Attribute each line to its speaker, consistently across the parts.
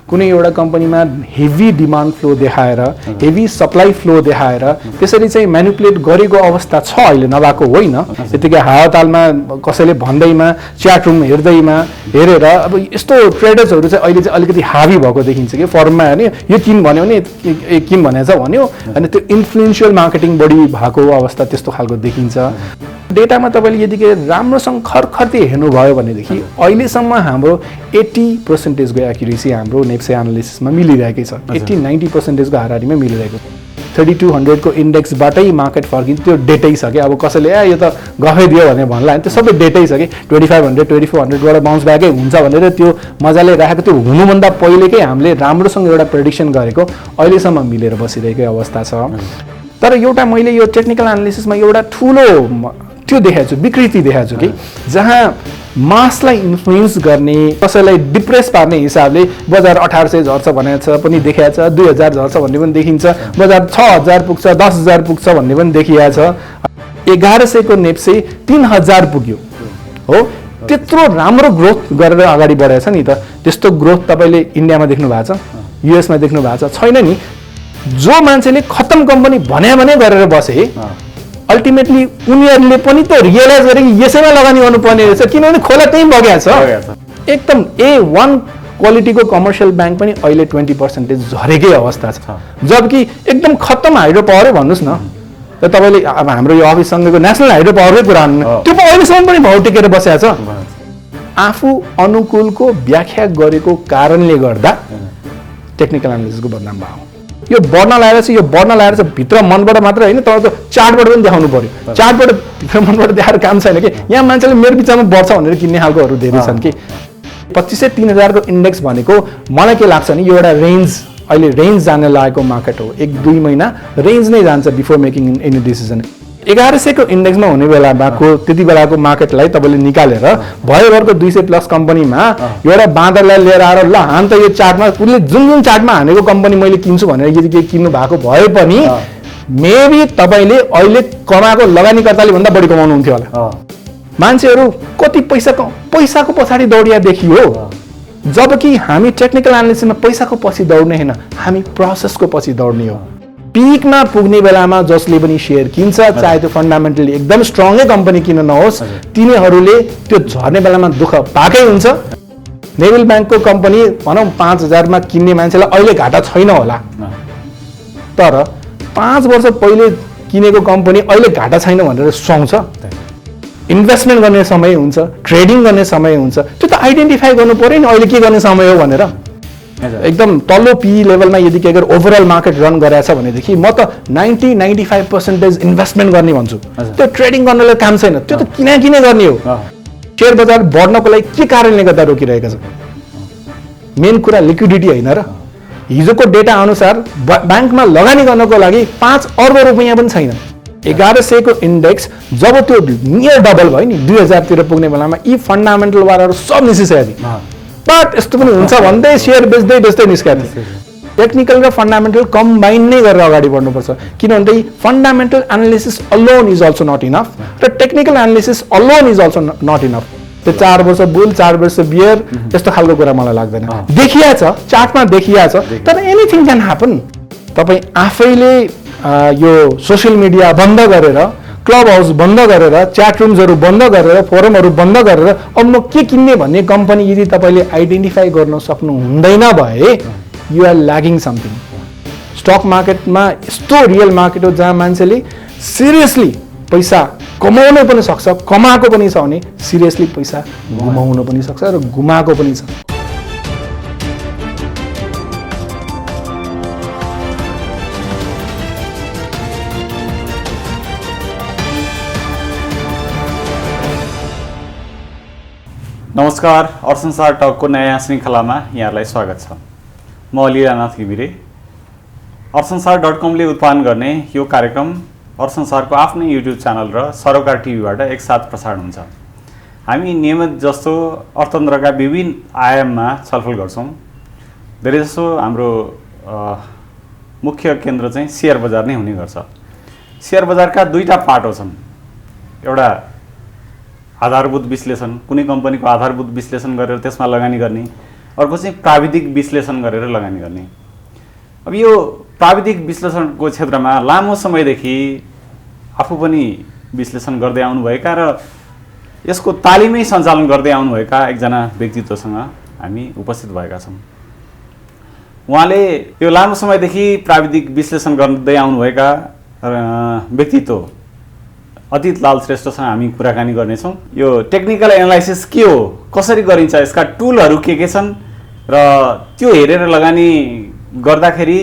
Speaker 1: कुनै एउटा कम्पनीमा हेभी डिमान्ड फ्लो देखाएर हेभी सप्लाई फ्लो देखाएर त्यसरी चाहिँ म्यानिपुलेट गरेको अवस्था छ अहिले, नभएको होइन। यतिकै हावातालमा कसैले भन्दैमा च्याट रुम हेर्दैमा हेरेर अब यस्तो ट्रेडर्सहरू चाहिँ अहिले चाहिँ अलिकति हावी भएको देखिन्छ कि फर्ममा हेर्ने यो किन भन्यो भने किन भनेछ भन्यो, अनि त्यो इन्फ्लुएन्सियल मार्केटिङ बढी भएको अवस्था त्यस्तो खालको देखिन्छ। डेटामा तपाईँले यतिकै राम्रोसँग खरखर्ती हेर्नुभयो भनेदेखि अहिलेसम्म हाम्रो 80% को एक्युरेसी हाम्रो नेप्से एनालिसिसमा मिलिरहेकै छ। 80-90% को हाराहारीमा मिलिरहेको छ। 3200 को इन्डेक्सबाटै मार्केट फर्किन्छ, त्यो डेटै छ कि अब कसैले यो त गफै दियो भने भन्ला त्यो सबै डेटै छ कि 2500 2400 बाट बाउन्स ब्याकै हुन्छ भनेर त्यो मजाले राखेको, त्यो हुनुभन्दा पहिलेकै हामीले राम्रोसँग एउटा प्रेडिक्सन गरेको अहिलेसम्म मिलेर बसिरहेकै अवस्था छ। तर एउटा मैले यो टेक्निकल एनालिसिसमा एउटा ठुलो त्यो देखाएको छु, विकृति देखाएको छु कि जहाँ मासलाई इन्फ्लुएन्स गर्ने, कसैलाई डिप्रेस पार्ने हिसाबले बजार 1800 झर्छ भनेको छ पनि देखिएको छ, 2000 झर्छ भन्ने पनि देखिन्छ, बजार 6000 पुग्छ 10000 पुग्छ भन्ने पनि देखिएको छ। 1100 को नेप्से 3000 पुग्यो हो, त्यत्रो राम्रो ग्रोथ गरेर अगाडि बढेको छ नि त। त्यस्तो ग्रोथ तपाईँले इन्डियामा देख्नु भएको छ, युएसमा देख्नु भएको छ? छैन नि। जो मान्छेले खत्तम कम्पनी भने गरेर बसे अल्टिमेटली उनीहरूले पनि त रियलाइज गरे कि यसैमा लगानी गर्नुपर्ने रहेछ, किनभने खोला त्यही बगेको छ। एकदम A1 क्वालिटीको कमर्सियल ब्याङ्क पनि अहिले 20% झरेकै अवस्था छ, जबकि एकदम खत्तम हाइड्रो पावरै भन्नुहोस् न त तपाईँले। अब हाम्रो यो अफिससँगको नेसनल हाइड्रो पावरकै कुरा त्यो पनि अहिलेसम्म पनि भाउ टेकेर बसेको छ। आफू अनुकूलको व्याख्या गरेको कारणले गर्दा टेक्निकल एनालिसिसको बदनाम भयो। यो बढ्न लागेर चाहिँ, यो बढ्न लागेर चाहिँ भित्र मनबाट मात्र होइन, तपाईँको चार्टबाट पनि देखाउनु पर्यो। चार्टबाट भित्र मनबाट देखाएर काम छैन कि। यहाँ मान्छेले मेरो बिचमा बढ्छ भनेर किन्ने खालकोहरू धेरै छन् कि। 2500-3000 को इन्डेक्स भनेको मलाई के लाग्छ नि, यो एउटा रेन्ज, अहिले रेन्ज जाने लागेको मार्केट हो। 1-2 महिना रेन्ज नै जान्छ बिफोर मेकिङ एनी डिसिजन। 1100 को इन्डेक्समा हुने बेलाको त्यति बेलाको मार्केटलाई तपाईँले निकालेर भयोभरको 200+ कम्पनीमा एउटा बाँदरलाई लिएर आएर ल हान त यो चार्टमा उसले जुन चार्टमा हानेको कम्पनी मैले किन्छु भनेर यदि केही किन्नु भएको भए पनि मेबी तपाईँले अहिले कमाएको लगानीकर्ताले भन्दा बढी कमाउनुहुन्थ्यो होला। मान्छेहरू कति पैसाको पछाडि दौडिया देखियो, जबकि हामी टेक्निकल एनालिसिसमा पैसाको पछि दौड्ने होइन, हामी प्रोसेसको पछि दौड्ने हो। पिकमा पुग्ने बेलामा जसले पनि शेयर किन्छ, चाहे त्यो फन्डामेन्टली एकदम स्ट्रङै कम्पनी किन नहोस्, तिनीहरूले त्यो झर्ने बेलामा दुःख पाएकै हुन्छ। नेभल ब्याङ्कको कम्पनी भनौँ 5000 मा किन्ने मान्छेलाई अहिले घाटा छैन होला, तर 5 वर्ष पहिले किनेको कम्पनी अहिले घाटा छैन भनेर सुहाउँछ। इन्भेस्टमेन्ट गर्ने समय हुन्छ, ट्रेडिङ गर्ने समय हुन्छ, त्यो त आइडेन्टिफाई गर्नु पर्यो नि अहिले के गर्ने समय हो भनेर। एकदम तल्लो पी लेभलमा यदि के अगर ओभरअल मार्केट रन गरेछ भनेदेखि म त 90-95% इन्भेस्टमेन्ट गर्ने भन्छु। त्यो ट्रेडिङ गर्नलाई काम छैन, त्यो त किने गर्ने हो। शेयर बजार बढ्नको लागि के कारणले गर्दा रोकिरहेको छ? मेन कुरा लिक्विडिटी होइन र। हिजोको डेटा अनुसार ब्याङ्कमा लगानी गर्नको लागि 5 अर्ब रुपैयाँ पनि छैन। 1100 को इन्डेक्स जब त्यो नियर डबल भयो नि 2000 तिर पुग्ने बेलामा यी फन्डामेन्टल वारहरू सब निस्किसक्यो। बट यस्तो पनि हुन्छ भन्दै सेयर बेच्दै निस्कियो। टेक्निकल र फन्डामेन्टल कम्बाइन नै गरेर अगाडि बढ्नुपर्छ, किनभने fundamental analysis alone is also not enough र technical analysis alone is also not enough. त्यो 4 वर्ष बुल 4 वर्ष बियर त्यस्तो खालको कुरा मलाई लाग्दैन। देखिया छ, चार्टमा देखिया छ, तर एनिथिङ क्यान ह्यापन। तपाईँ आफैले यो सोसियल मिडिया बन्द गरेर, क्लब हाउस बन्द गरेर, च्याट रुम्सहरू बन्द गरेर, फोरमहरू बन्द गरेर अब म के किन्ने भन्ने कम्पनी यदि तपाईँले आइडेन्टिफाई गर्न सक्नु हुँदैन भए you are lagging something. Stock मार्केटमा यस्तो रियल मार्केट हो जहाँ मान्छेले सिरियसली पैसा कमाउन पनि सक्छ, कमाएको पनि छ भने सिरियसली पैसा गुमाउन पनि सक्छ र गुमाएको पनि छ।
Speaker 2: नमस्कार, अर्थसंसार टकको नयाँ श्रृङ्खलामा यहाँलाई स्वागत छ। म लीलानाथ घिमिरे। अर्थसंसार.com ले उत्पादन गर्ने यो कार्यक्रम अर्थसंसारको आफ्नै युट्युब च्यानल र सरोकार टिभीबाट एकसाथ प्रसारण हुन्छ। हामी नियमित जस्तो अर्थतन्त्रका विभिन्न आयाममा छलफल गर्छौँ। धेरैजसो हाम्रो मुख्य केन्द्र चाहिँ शेयर बजार नै हुने गर्छ। शेयर बजारका दुईटा पाटो छन्। एउटा आधारभूत विश्लेषण, कुनै कम्पनीको आधारभूत विश्लेषण गरेर त्यसमा लगानी गर्ने, अर्को चाहिँ प्राविधिक विश्लेषण गरेर लगानी गर्ने। अब यो प्राविधिक विश्लेषणको क्षेत्रमा लामो समयदेखि आफू पनि विश्लेषण गर्दै आउनुभएका र यसको तालिमै सञ्चालन गर्दै आउनुभएका एकजना व्यक्तित्वसँग हामी उपस्थित भएका छौँ। उहाँले यो लामो समयदेखि प्राविधिक विश्लेषण गर्दै आउनुभएका व्यक्तित्व अतीत लाल श्रेष्ठसँग हामी कुराकानी गर्नेछौँ। यो टेक्निकल एनालाइसिस के हो, कसरी गरिन्छ, यसका टुलहरू के छन् र त्यो हेरेर लगानी गर्दाखेरि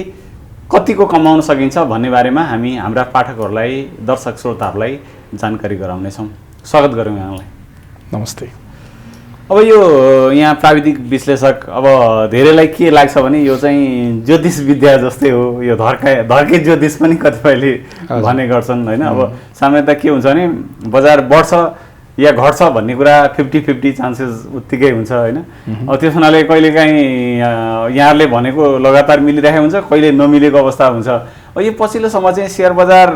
Speaker 2: कतिको कमाउन सकिन्छ भन्ने बारेमा हामी हाम्रा पाठकहरूलाई, दर्शक श्रोताहरूलाई जानकारी गराउनेछौँ। स्वागत गरौँ यहाँलाई।
Speaker 1: नमस्ते।
Speaker 2: अब यो यहाँ प्राविधिक विश्लेषक, अब धेरैलाई के लाग्छ भने यो चाहिँ ज्योतिष विद्या जस्तै हो, यो धर्के ज्योतिष पनि कतिपयले भन्ने गर्छन् होइन। अब सामान्यतः के हुन्छ भने बजार बढ्छ या घट्छ भन्ने कुरा 50-50 चान्सेस उत्तिकै हुन्छ होइन। अब त्यस हुनाले कहिलेकाहीँ यहाँहरूले भनेको लगातार मिलिरहेको हुन्छ, कहिले नमिलेको अवस्था हुन्छ। अब यो पछिल्लो समय चाहिँ सेयर बजार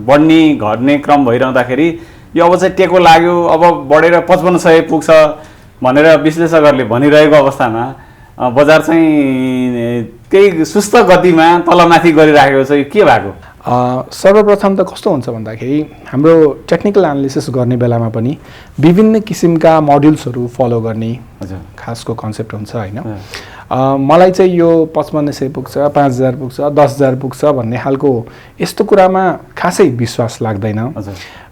Speaker 2: बढ्ने घट्ने क्रम भइरहँदाखेरि यो अब चाहिँ टेको लाग्यो, अब बढेर 5500 पुग्छ भनेर विश्लेषकहरूले भनिरहेको अवस्थामा बजार चाहिँ त्यही सुस्त गतिमा तलमाथि गरिराखेको छ। यो के भएको?
Speaker 1: सर्वप्रथम त कस्तो हुन्छ भन्दाखेरि हाम्रो टेक्निकल एनालिसिस गर्ने बेलामा पनि विभिन्न किसिमका मोड्युल्सहरू फलो गर्ने खासको कन्सेप्ट हुन्छ होइन। मलाई चाहिँ यो 5500 पुग्छ, 5000 पुग्छ, 10000 पुग्छ भन्ने खालको यस्तो कुरामा खासै विश्वास लाग्दैन।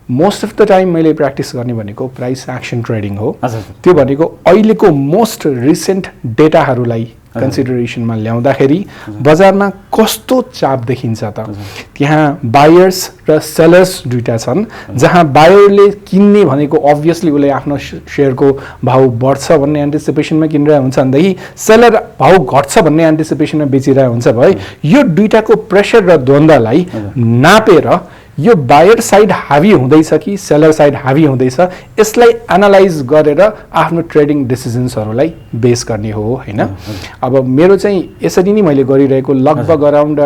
Speaker 1: मोस्ट अफ द टाइम मैले प्र्याक्टिस गर्ने भनेको प्राइस एक्सन ट्रेडिङ हो। त्यो भनेको अहिलेको मोस्ट रिसेन्ट डेटाहरूलाई कन्सिडरेसनमा ल्याउँदाखेरि बजारमा कस्तो चाप देखिन्छ त, त्यहाँ बायर्स र सेलर्स दुईटा छन्। जहाँ बायरले किन्ने भनेको अभियसली उसले आफ्नो सेयरको भाउ बढ्छ भन्ने एन्टिसिपेसनमा किनिरहेको हुन्छ भनेदेखि सेलर भाउ घट्छ भन्ने एन्टिसिपेसनमा बेचिरहेको हुन्छ भए यो दुईटाको प्रेसर र द्वन्द्वलाई नापेर यो बायर साइड हावी हुँदैछ कि सेलर साइड हावी हुँदैछ यसलाई एनालाइज गरेर आफ्नो ट्रेडिङ डिसिजन्सहरूलाई बेस गर्ने हो होइन। अब मेरो चाहिँ यसरी नै मैले गरिरहेको लगभग अराउन्ड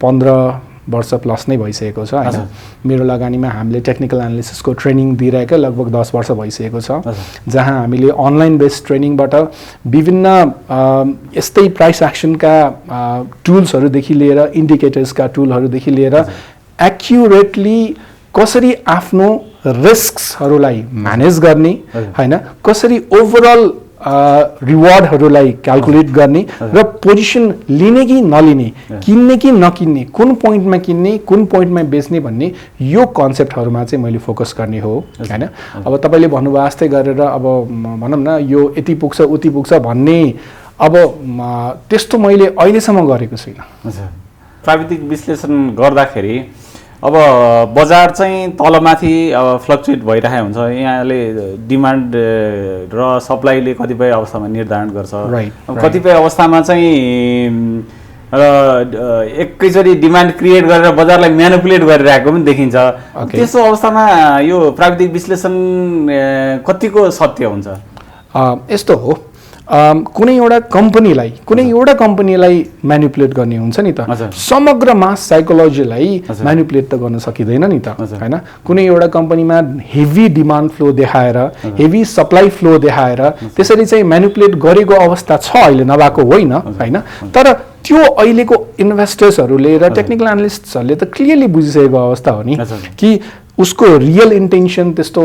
Speaker 1: 15 वर्ष प्लस नै भइसकेको छ होइन। मेरो लगानीमा हामीले टेक्निकल एनालिसिसको ट्रेनिङ दिइरहेको लगभग 10 वर्ष भइसकेको छ, जहाँ हामीले अनलाइन बेस्ड ट्रेनिङबाट विभिन्न यस्तै प्राइस एक्सनका टुल्सहरूदेखि लिएर इन्डिकेटर्सका टुलहरूदेखि लिएर एक्युरेटली कसरी आफ्नो रिस्क्सहरूलाई म्यानेज गर्ने होइन, कसरी ओभरअल रिवार्डहरूलाई क्यालकुलेट गर्ने र पोजिसन लिने कि नलिने, किन्ने कि नकिन्ने, कुन पोइन्टमा किन्ने कुन पोइन्टमा बेच्ने भन्ने यो कन्सेप्टहरूमा चाहिँ मैले फोकस गर्ने हो होइन। अब तपाईँले भन्नुभयो जस्तै गरेर अब भनौँ न यो यति पुग्छ उति पुग्छ भन्ने अब त्यस्तो मैले अहिलेसम्म गरेको छुइनँ।
Speaker 2: प्राविधिक विश्लेषण गर्दाखेरि अब बजार चाहिँ तलमाथि फ्लक्चुएट भइरहेको हुन्छ। यहाँले डिमान्ड र सप्लाईले कतिपय अवस्थामा निर्धारण गर्छ। कतिपय अवस्थामा चाहिँ एकैचोटि डिमान्ड क्रिएट गरेर बजारलाई म्यानिपुलेट गरिरहेको पनि देखिन्छ। त्यस्तो अवस्थामा यो प्राविधिक विश्लेषण कतिको सत्य हुन्छ?
Speaker 1: यस्तो हो, कुनै एउटा कम्पनीलाई म्यानिपुलेट गर्ने हुन्छ नि त, समग्र मास साइकोलोजीलाई म्यानिपुलेट त गर्न सकिँदैन नि त होइन। कुनै एउटा कम्पनीमा हेभी डिमान्ड फ्लो देखाएर, हेभी सप्लाई फ्लो देखाएर त्यसरी चाहिँ म्यानिपुलेट गरेको अवस्था छ अहिले, नभएको होइन होइन। तर त्यो अहिलेको इन्भेस्टर्सहरूले र टेक्निकल एनालिस्टहरूले त क्लियरली बुझिसकेको अवस्था हो नि कि उसको रियल इन्टेन्सन, त्यस्तो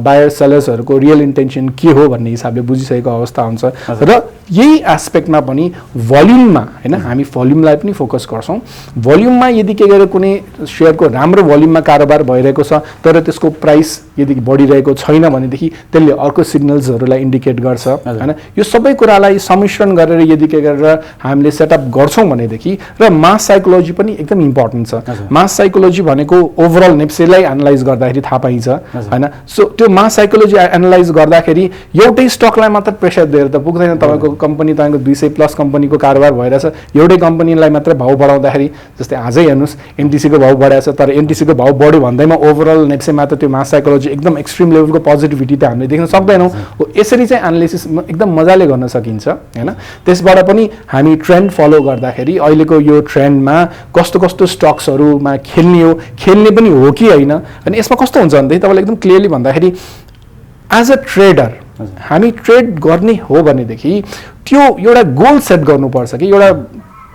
Speaker 1: बायर सेलर्सहरूको रियल इन्टेन्सन के हो भन्ने हिसाबले बुझिसकेको अवस्था हुन्छ। र यही एस्पेक्टमा पनि भोल्युममा होइन, हामी भोल्युमलाई पनि फोकस गर्छौँ। भोल्युममा यदि के गरेर कुनै सेयरको राम्रो भोल्युममा कारोबार भइरहेको छ तर त्यसको प्राइस यदि बढिरहेको छैन भनेदेखि त्यसले अर्को सिग्नल्सहरूलाई इन्डिकेट गर्छ होइन। यो सबै कुरालाई सम्मिश्रण गरेर यदि के गरेर हामीले सेटअप गर्छौँ भनेदेखि, र मास साइकोलोजी पनि एकदम इम्पोर्टेन्ट छ। मास साइकोलोजी भनेको ओभरअल नेप्सेलाई एनालाइज गर्दाखेरि थाहा पाइन्छ होइन। सो त्यो मास साइकोलोजी एनालाइज गर्दाखेरि एउटै स्टकलाई मात्र प्रेसर दिएर त पुग्दैन। तपाईँको कम्पनी, तपाईँको 200 प्लस कम्पनीको कारोबार भइरहेछ, एउटै कम्पनीलाई मात्र भाउ बढाउँदाखेरि, जस्तै आजै हेर्नुहोस् एनटिसीको भाउ बढाएको छ, तर एनटिसीको भाउ बढ्यो भन्दैमा ओभरअल नेप्सेमा त त्यो मास साइकोलोजी एकदम एक्सट्रिम लेभलको पोजिटिभिटी त हामीले देख्न सक्दैनौँ। यसरी चाहिँ एनालिसिस एकदम मजाले गर्न सकिन्छ होइन। त्यसबाट पनि हामी ट्रेन्ड फलो गर्दाखेरि अहिलेको यो ट्रेन्डमा कस्तो कस्तो स्टक्सहरूमा खेल्ने पनि हो कि होइन। अनि यसमा कस्तो हुन्छ भनेदेखि तपाईँलाई एकदम क्लियरली भन्दाखेरि एज अ ट्रेडर हामी ट्रेड गर्ने हो भनेदेखि त्यो एउटा गोल सेट गर्नुपर्छ कि एउटा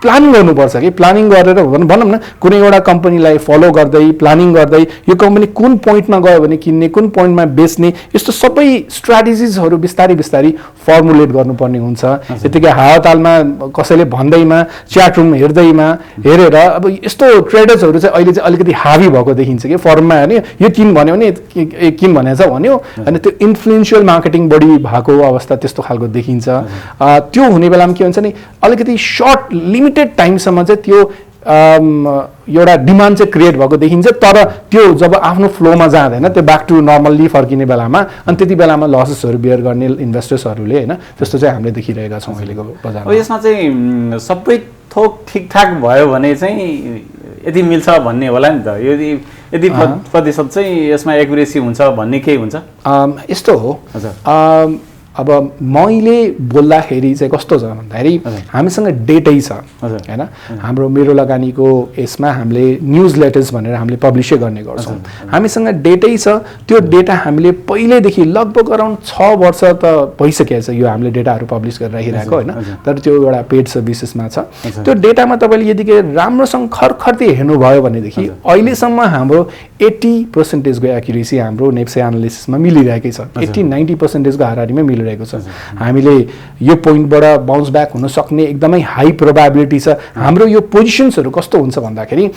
Speaker 1: प्लानिङ गर्नुपर्छ कि प्लानिङ गरेर भनौँ न कुनै एउटा कम्पनीलाई फलो गर्दै प्लानिङ गर्दै यो कम्पनी कुन पोइन्टमा गयो भने किन्ने कुन पोइन्टमा बेच्ने यस्तो सबै स्ट्राटेजिजहरू बिस्तारै बिस्तारै फर्मुलेट गर्नुपर्ने हुन्छ। यतिकै हावातालमा कसैले भन्दैमा च्याट रुम हेरेर अब यस्तो ट्रेडर्सहरू चाहिँ अहिले चाहिँ अलिकति हावी भएको देखिन्छ कि फर्ममा होइन यो किन भन्यो भने किन भनेछ भन्यो अनि त्यो इन्फ्लुएन्सियल मार्केटिङ बढी भएको अवस्था त्यस्तो खालको देखिन्छ। त्यो हुने बेलामा के हुन्छ नि अलिकति सर्ट लिमिटेड टाइमसम्म चाहिँ त्यो एउटा डिमान्ड चाहिँ क्रिएट भएको देखिन्छ तर त्यो जब आफ्नो फ्लोमा जाँदैन त्यो ब्याक टु नर्मल्ली फर्किने बेलामा अनि त्यति बेलामा लसेसहरू बियर गर्ने इन्भेस्टर्सहरूले होइन त्यस्तो चाहिँ हामीले देखिरहेका छौँ अहिलेको बजारमा।
Speaker 2: यसमा चाहिँ सबै थोक ठिकठाक भयो भने चाहिँ यदि मिल्छ भन्ने होला नि त यदि प्रतिशत चाहिँ यसमा एक्युरेसी हुन्छ भन्ने केही हुन्छ
Speaker 1: यस्तो हो। अब मैले बोल्दाखेरि चाहिँ कस्तो छ भन्दाखेरि हामीसँग डेटै छ होइन हाम्रो मेरो लगानीको यसमा हामीले न्युज लेटर्स भनेर हामीले पब्लिसै गर्ने गर्छौँ हामीसँग डेटै छ। त्यो डेटा हामीले पहिल्यैदेखि लगभग अराउन्ड 6 वर्ष त भइसकेको छ यो हामीले डेटाहरू पब्लिस गरेर राखिरहेको होइन तर त्यो एउटा पेड सर्भिसेसमा छ। त्यो डेटामा तपाईँले यदि राम्रोसँग खरखर्ती हेर्नुभयो भनेदेखि अहिलेसम्म हाम्रो 80% को एक्युरेसी हाम्रो नेप्से एनालिसिसमा मिलिरहेकै छ 80-90% को हाराहारीमा मिलिरहेको छ। हामीले यो पोइन्टबाट बाउन्स ब्याक हुन सक्ने एकदमै हाई प्रोबेबिलिटी छ। हाम्रो यो पोजिसन्सहरू कस्तो हुन्छ भन्दाखेरि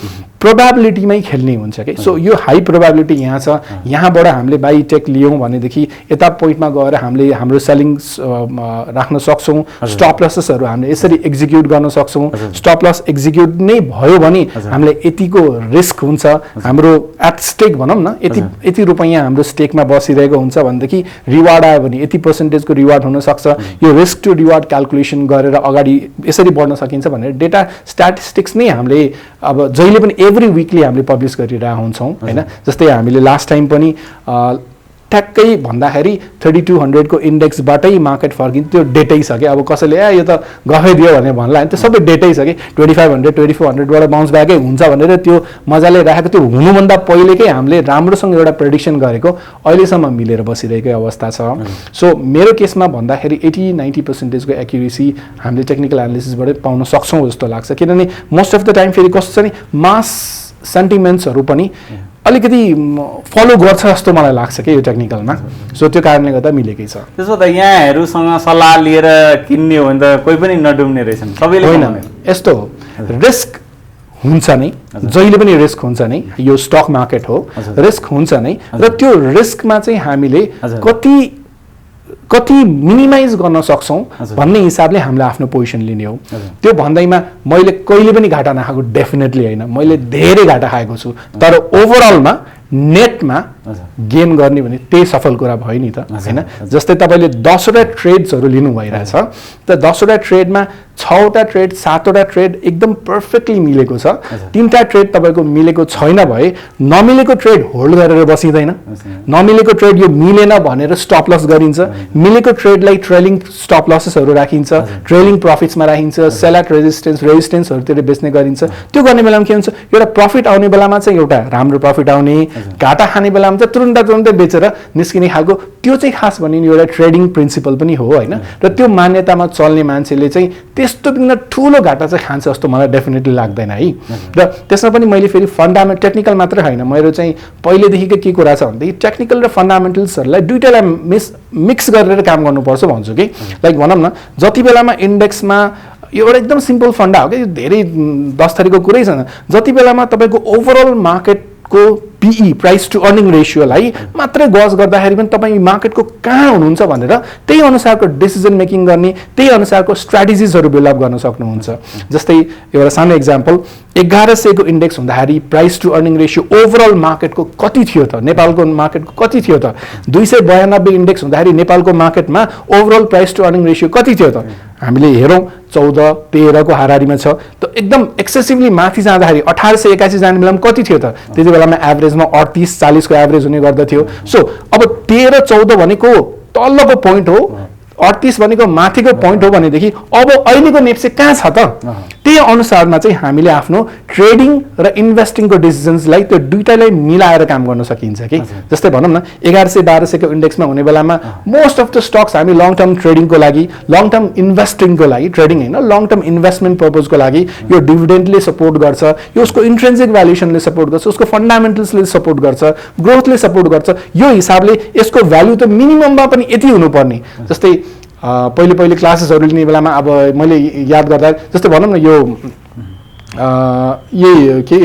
Speaker 1: प्रोबेबिलिटीमै खेल्ने हुन्छ कि सो यो हाई प्रोबेबिलिटी यहाँ छ यहाँबाट हामीले बाई टेक लियौँ भनेदेखि यता पोइन्टमा गएर हामीले हाम्रो सेलिङ राख्न सक्छौँ स्टप लसेसहरू हामीले यसरी एक्जिक्युट गर्न सक्छौँ। स्टप लस एक्जिक्युट नै भयो भने हामीले यतिको रिस्क हुन्छ हाम्रो एट स्टेक भनौँ न यति रुपैयाँ हाम्रो स्टेकमा बसिरहेको हुन्छ भनेदेखि रिवार्ड आयो भने 80% को रिवार्ड हुन सक्छ। यो रिस्क टु रिवार्ड क्याल्कुलेसन गरेर अगाडि यसरी बढ्न सकिन्छ भनेर डेटा स्ट्याटिस्टिक्स नै हामीले अब जहिले पनि एभ्री विकली हामीले पब्लिस गरिरहेका हुन्छौँ होइन। जस्तै हामीले लास्ट टाइम पनि ठ्याक्कै भन्दाखेरि 3200 को इन्डेक्सबाटै मार्केट फर्किन्छ त्यो डेटै छ कि अब कसैले यो त गफै दियो भने भन्ला त्यो सबै डेटै छ कि 2500-2400 बाट बाउन्स ब्याकै हुन्छ भनेर त्यो मजाले राखेको त्यो हुनुभन्दा पहिलेकै हामीले राम्रोसँग एउटा प्रेडिक्सन गरेको अहिलेसम्म मिलेर बसिरहेकै अवस्था छ। सो मेरो केसमा भन्दाखेरि 80-90% को एक्युरेसी हामीले टेक्निकल एनालिसिसबाटै पाउन सक्छौँ जस्तो लाग्छ किनभने मोस्ट अफ द टाइम फेरि कस्तो छ नि मास सेन्टिमेन्ट्सहरू पनि अलिकति फलो गर्छ जस्तो मलाई लाग्छ कि यो टेक्निकलमा। सो त्यो कारणले गर्दा मिलेकै छ।
Speaker 2: त्यसो त यहाँहरूसँग सल्लाह लिएर किन्ने हो भने त कोही पनि नडुब्ने रहेछन् सबैले
Speaker 1: होइन यस्तो हो रिस्क हुन्छ नै जहिले पनि रिस्क हुन्छ नै यो स्टक मार्केट हो रिस्क हुन्छ नै र त्यो रिस्कमा चाहिँ हामीले कति मिनिमाइज गर्न सक्छौँ भन्ने हिसाबले हामीले आफ्नो पोजिसन लिने हो। त्यो भन्दैमा मैले कहिले पनि घाटा नखाएको डेफिनेटली होइन मैले धेरै घाटा खाएको छु तर ओभरअलमा नेटमा गेन गर्ने भने त्यही सफल कुरा भयो नि त होइन। जस्तै तपाईँले 10वटा ट्रेड्सहरू लिनु भइरहेछ त 10वटा ट्रेडमा 6वटा ट्रेड 7वटा ट्रेड एकदम पर्फेक्टली मिलेको छ 3टा ट्रेड तपाईँको मिलेको छैन भए नमिलेको ट्रेड होल्ड गरेर बसिँदैन नमिलेको ट्रेड यो मिलेन भनेर स्टप लस गरिन्छ मिलेको ट्रेडलाई ट्रेलिङ स्टप लसेसहरू राखिन्छ ट्रेलिङ प्रफिट्समा राखिन्छ सेल एट रेजिस्टेन्सहरूतिर बेच्ने गरिन्छ। त्यो गर्ने बेलामा के हुन्छ एउटा प्रफिट आउने बेलामा चाहिँ एउटा राम्रो प्रफिट आउने घाटा खाने बेलामा चाहिँ तुरुन्तै बेचेर निस्किने खालको त्यो चाहिँ खास भनिने एउटा ट्रेडिङ प्रिन्सिपल पनि हो होइन। र त्यो मान्यतामा चल्ने मान्छेले चाहिँ त्यस्तो बिना ठुलो घाटा चाहिँ खान्छ जस्तो मलाई डेफिनेटली लाग्दैन है। र त्यसमा पनि मैले फेरि टेक्निकल मात्रै होइन मेरो चाहिँ पहिलेदेखिको के कुरा छ भनेदेखि टेक्निकल र फन्डामेन्टल्सहरूलाई दुईटालाई मिक्स गरेर काम गर्नुपर्छ भन्छु कि लाइक भनौँ न जति बेलामा इन्डेक्समा यो एउटा एकदम सिम्पल फन्डा हो कि धेरै 10 थरीको कुरै छैन जति बेलामा तपाईँको ओभरअल मार्केटको PE प्राइस टु अर्निङ रेसियोलाई मात्रै गज गर्दाखेरि पनि तपाईँ मार्केटको कहाँ हुनुहुन्छ भनेर त्यही अनुसारको डिसिजन मेकिङ गर्ने त्यही अनुसारको स्ट्राटेजिजहरू बिल्डअप गर्न सक्नुहुन्छ। जस्तै एउटा सानो इक्जाम्पल 1100 को इन्डेक्स हुँदाखेरि price to earning ratio overall मार्केटको कति थियो त नेपालको मार्केटको कति थियो त 292 इन्डेक्स हुँदाखेरि नेपालको मार्केटमा overall price to earning ratio कति थियो त हामीले हेरौँ 14-13 को हाराहारीमा छ त एकदम एक्सेसिभली माथि जाँदाखेरि 1881 जाने बेलामा कति थियो त त्यति बेलामा एभरेजमा 38-40 को एभरेज हुने गर्दथ्यो। सो अब 13-14 भनेको तल्लोको पोइन्ट हो 38 भनेको माथिको पोइन्ट हो भनेदेखि अब अहिलेको नेप्से कहाँ छ त त्यही अनुसारमा चाहिँ हामीले आफ्नो ट्रेडिङ र इन्भेस्टिङको डिसिजन्सलाई त्यो दुईटालाई मिलाएर काम गर्न सकिन्छ कि जस्तै भनौँ न 1100-1200 को इन्डेक्समा हुने बेलामा मोस्ट अफ द स्टक्स हामी लङ टर्म ट्रेडिङको लागि लङ टर्म इन्भेस्टिङको लागि ट्रेडिङ होइन लङ टर्म इन्भेस्टमेन्ट पर्पजको लागि यो डिभिडेन्डले सपोर्ट गर्छ यो उसको इन्ट्रेन्सिक भ्यालुएसनले सपोर्ट गर्छ उसको फन्डामेन्टल्सले सपोर्ट गर्छ ग्रोथले सपोर्ट गर्छ यो हिसाबले यसको भ्यालु त मिनिमममा पनि यति हुनुपर्ने जस्तै पहिले क्लासेसहरू लिने बेलामा अब मैले याद गर्दा जस्तै भनौँ न यो यही के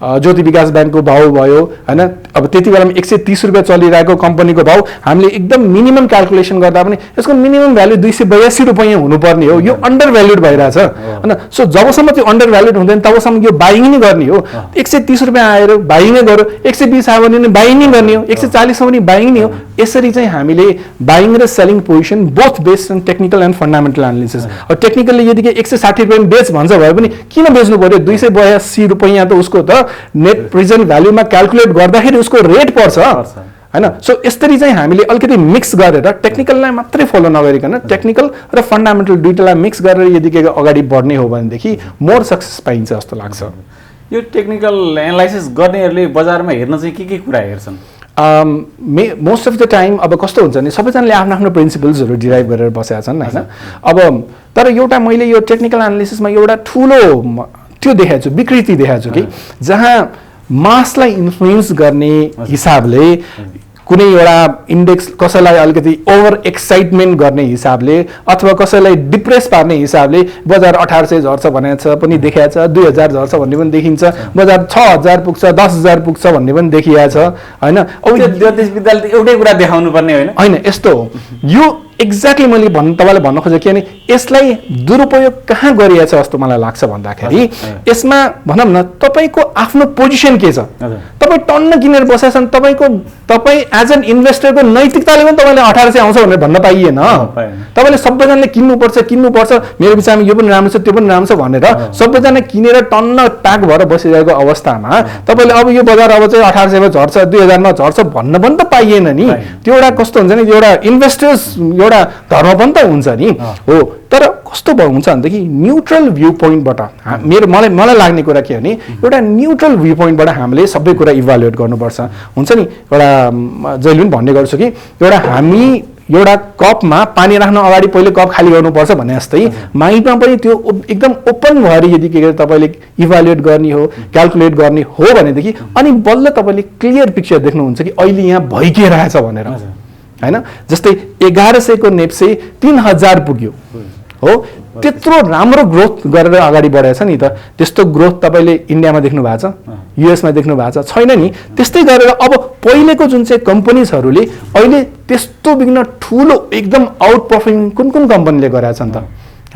Speaker 1: ज्योति विकास ब्याङ्कको भाउ भयो होइन अब त्यति बेलामा 130 रुपियाँ चलिरहेको कम्पनीको भाउ हामीले एकदम मिनिमम क्यालकुलेसन गर्दा पनि यसको मिनिमम भ्यालु 282 रुपियाँ हुनुपर्ने हो यो अन्डर भ्याल्युड भइरहेछ होइन सो जबसम्म त्यो अन्डर भ्याल्युड हुँदैन तबसम्म यो बाइङ नै गर्ने हो 130 रुपियाँ आएर बाइङै गर्यो 120 आयो भने बाइङ नै गर्ने हो 140 पनि बाइङ नै हो यसरी चाहिँ हामीले बाइङ र selling position both based on technical and fundamental analysis अब टेक्निकलले यदि 160 रुपियाँ बेच भन्छ भए पनि किन बेच्नु पर्यो 282 रुपियाँ त उसको त नेट प्रेजेन्ट भ्यालुमा क्यालकुलेट गर्दाखेरि उसको रेट पर्छ हैन सो यसरी चाहिँ हामीले अलिकति मिक्स गरेर टेक्निकललाई मात्रै फलो नगरिकन टेक्निकल र फन्डामेन्टल दुईटालाई मिक्स गरेर यदि के अगाडि बढ्ने हो भनेदेखि मोर सक्सेस पाइन्छ जस्तो लाग्छ
Speaker 2: यो टेक्निकल एनालाइसिस गर्नेहरूले बजारमा हेर्न चाहिँ के कुरा हेर्छन्
Speaker 1: मोस्ट अफ द टाइम अब कस्तो हुन्छ नि सबैजनाले आफ्नो आफ्नो प्रिन्सिपल्सहरू डिराइभ गरेर बसेका छन् हैन अब तर एउटा मैले यो टेक्निकल एनालिसिसमा एउटा ठुलो त्यो देखाएको छु विकृति देखाएको छु कि जहाँ मासलाई इन्फ्लुएन्स गर्ने हिसाबले कुनै एउटा इन्डेक्स कसैलाई अलिकति ओभर एक्साइटमेन्ट गर्ने हिसाबले अथवा कसैलाई डिप्रेस पार्ने हिसाबले बजार 1800 झर्छ भनेको छ पनि देखाएको छ 2000 झर्छ भन्ने पनि देखिन्छ बजार 6000 पुग्छ 10000 पुग्छ भन्ने पनि देखिएको छ हैन
Speaker 2: अब ज्योतिष विद्याले एउटै कुरा देखाउनु पर्ने
Speaker 1: हैन यस्तो हो यो एक्ज्याक्टली मैले तपाईलाई भन्न खोजेको कि अनि यसलाई दुरुपयोग कहाँ गरिएको छ जस्तो मलाई लाग्छ भन्दाखेरि यसमा भनौँ न तपाईको आफ्नो पोजिसन के छ तपाई टन्न किनेर बसेका छन् तपाई एज एन इन्भेस्टरको नैतिकताले पनि तपाईले 1800 आउँछ भनेर भन्न पाइएन तपाईले सबैजनाले किन्नुपर्छ मेरो विचारमा यो पनि राम्रो छ त्यो पनि राम्रो छ भनेर सबैजना किनेर टन्न प्याक भएर बसिरहेको अवस्थामा तपाईले अब यो बजार अब चाहिँ 1800 मा झर्छ 2000 मा झर्छ भन्न पनि त पाइएन नि त्यो एउटा कस्तो हुन्छ नि एउटा इन्भेस्टर्स एउटा धर्म पनि त हुन्छ नि हो तर कस्तो हुन्छ भनेदेखि न्युट्रल भ्यू पोइन्टबाट मलाई लाग्ने कुरा के हो नि एउटा न्युट्रल भ्यू पोइन्टबाट हामीले सबै कुरा इभ्यालुएट गर्नुपर्छ हुन्छ नि एउटा जहिले पनि भन्ने गर्छु कि हामी एउटा कपमा पानी राख्न अगाडि पहिले कप खाली गर्नुपर्छ भने जस्तै माइन्डमा पनि त्यो एकदम ओपन भएर यदि के गरे तपाईले इभ्यालुएट गर्ने हो क्याल्कुलेट गर्ने हो भनेदेखि अनि बल्ल तपाईले क्लियर पिक्चर देख्नुहुन्छ कि अहिले यहाँ भइरहेछ भनेर हैन जस्तै 1100 को नेप्से 3000 पुग्यो हो त्यत्रो राम्रो ग्रोथ गरेर अगाडि बढेको छ नि त त्यस्तो ग्रोथ तपाईले इन्डियामा देख्नु भएको छ युएसमा देख्नु भएको छ छैन नि त्यस्तै गरेर अब पहिलेको जुन चाहिँ कम्पनीजहरूले अहिले त्यस्तो बिग्न ठुलो एकदम आउट पर्फर्मिङ कुन कम्पनीले गरेका छन् त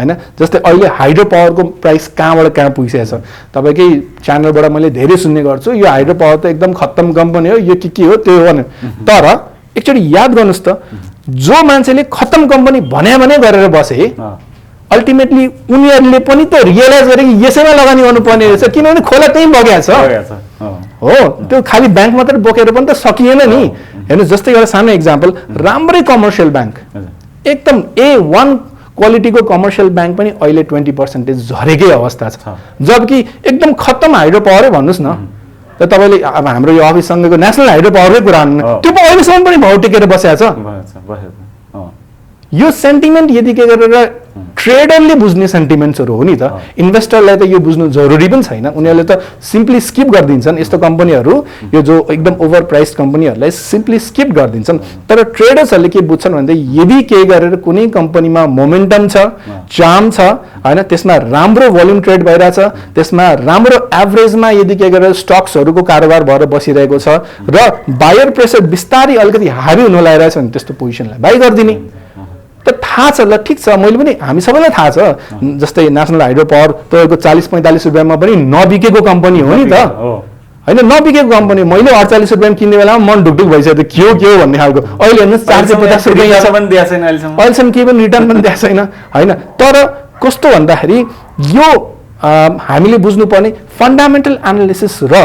Speaker 1: हैन जस्तै अहिले हाइड्रो पावरको प्राइस कहाँबाट कहाँ पुगिसकेको छ तपाईकै च्यानलबाट मैले धेरै सुन्ने गर्छु यो हाइड्रो पावर त एकदम खत्तम कम्पनी हो यो के हो त्यो हो भने तर एकचोटि याद गर्नुस् त जो मान्छेले खत्तम कम्पनी भने गरेर बसे अल्टिमेटली उनीहरूले पनि त रियलाइज गरे कि यसैमा लगानी गर्नुपर्ने रहेछ किनभने खोला त्यही बगेको छ हो त्यो खाली ब्याङ्क मात्रै बोकेर पनि त सकिएन नि हेर्नु जस्तै एउटा सानो एक्जाम्पल राम्रै कमर्सियल ब्याङ्क एकदम A1 क्वालिटीको कमर्सियल ब्याङ्क पनि अहिले 20% झरेकै अवस्था छ जबकि एकदम खत्तम हाइड्रो पावरै भन्नुस् न त तपाईले अब हाम्रो यो अफिससँगको नेशनल हाइड्रो पावरकै कुरा त्यो पनि अहिलेसम्म पनि भाउ टेकेर बसेको छ यो सेन्टिमेन्ट यदि के गरेर ट्रेडरले बुझ्ने सेन्टिमेन्ट्सहरू हो नि त इन्भेस्टरलाई त यो बुझ्नु जरुरी पनि छैन उनीहरूले त सिम्पली स्किप गरिदिन्छन् यस्तो कम्पनीहरू यो जो एकदम ओभर प्राइस्ड कम्पनीहरूलाई सिम्पली स्किप गरिदिन्छन् तर ट्रेडर्सहरूले के बुझ्छन् भन्दा यदि के गरेर कुनै कम्पनीमा मोमेन्टम छ चार्म छ हैन त्यसमा राम्रो भोल्युम ट्रेड भइरहेछ त्यसमा राम्रो एभरेजमा यदि के गरेर स्टक्सहरूको कारोबार भएर बसिरहेको छ र बायर प्रेसर बिस्तारै अलिकति हावी हुन लागिरहेछ भने त्यस्तो पोजिसनलाई बाइ गरिदिने त थाहा छ ल ठिक छ मैले पनि हामी सबैलाई थाहा छ जस्तै नेशनल हाइड्रो पावर तपाईँको 40-45 रुपियाँमा पनि नबिकेको कम्पनी हो नि त हैन नबिकेको कम्पनी मैले 48 रुपियाँमा किन्ने बेलामा मन ढुकढुक भइसक्यो के हो भन्ने खालको अहिले हेर्नुहोस् 450 रुपियाँ
Speaker 2: पनि दिएको छैन
Speaker 1: अहिलेसम्म केही पनि रिटर्न पनि दिएको छैन हैन तर कस्तो भन्दाखेरि यो हामीले बुझ्नुपर्ने फन्डामेन्टल एनालिसिस र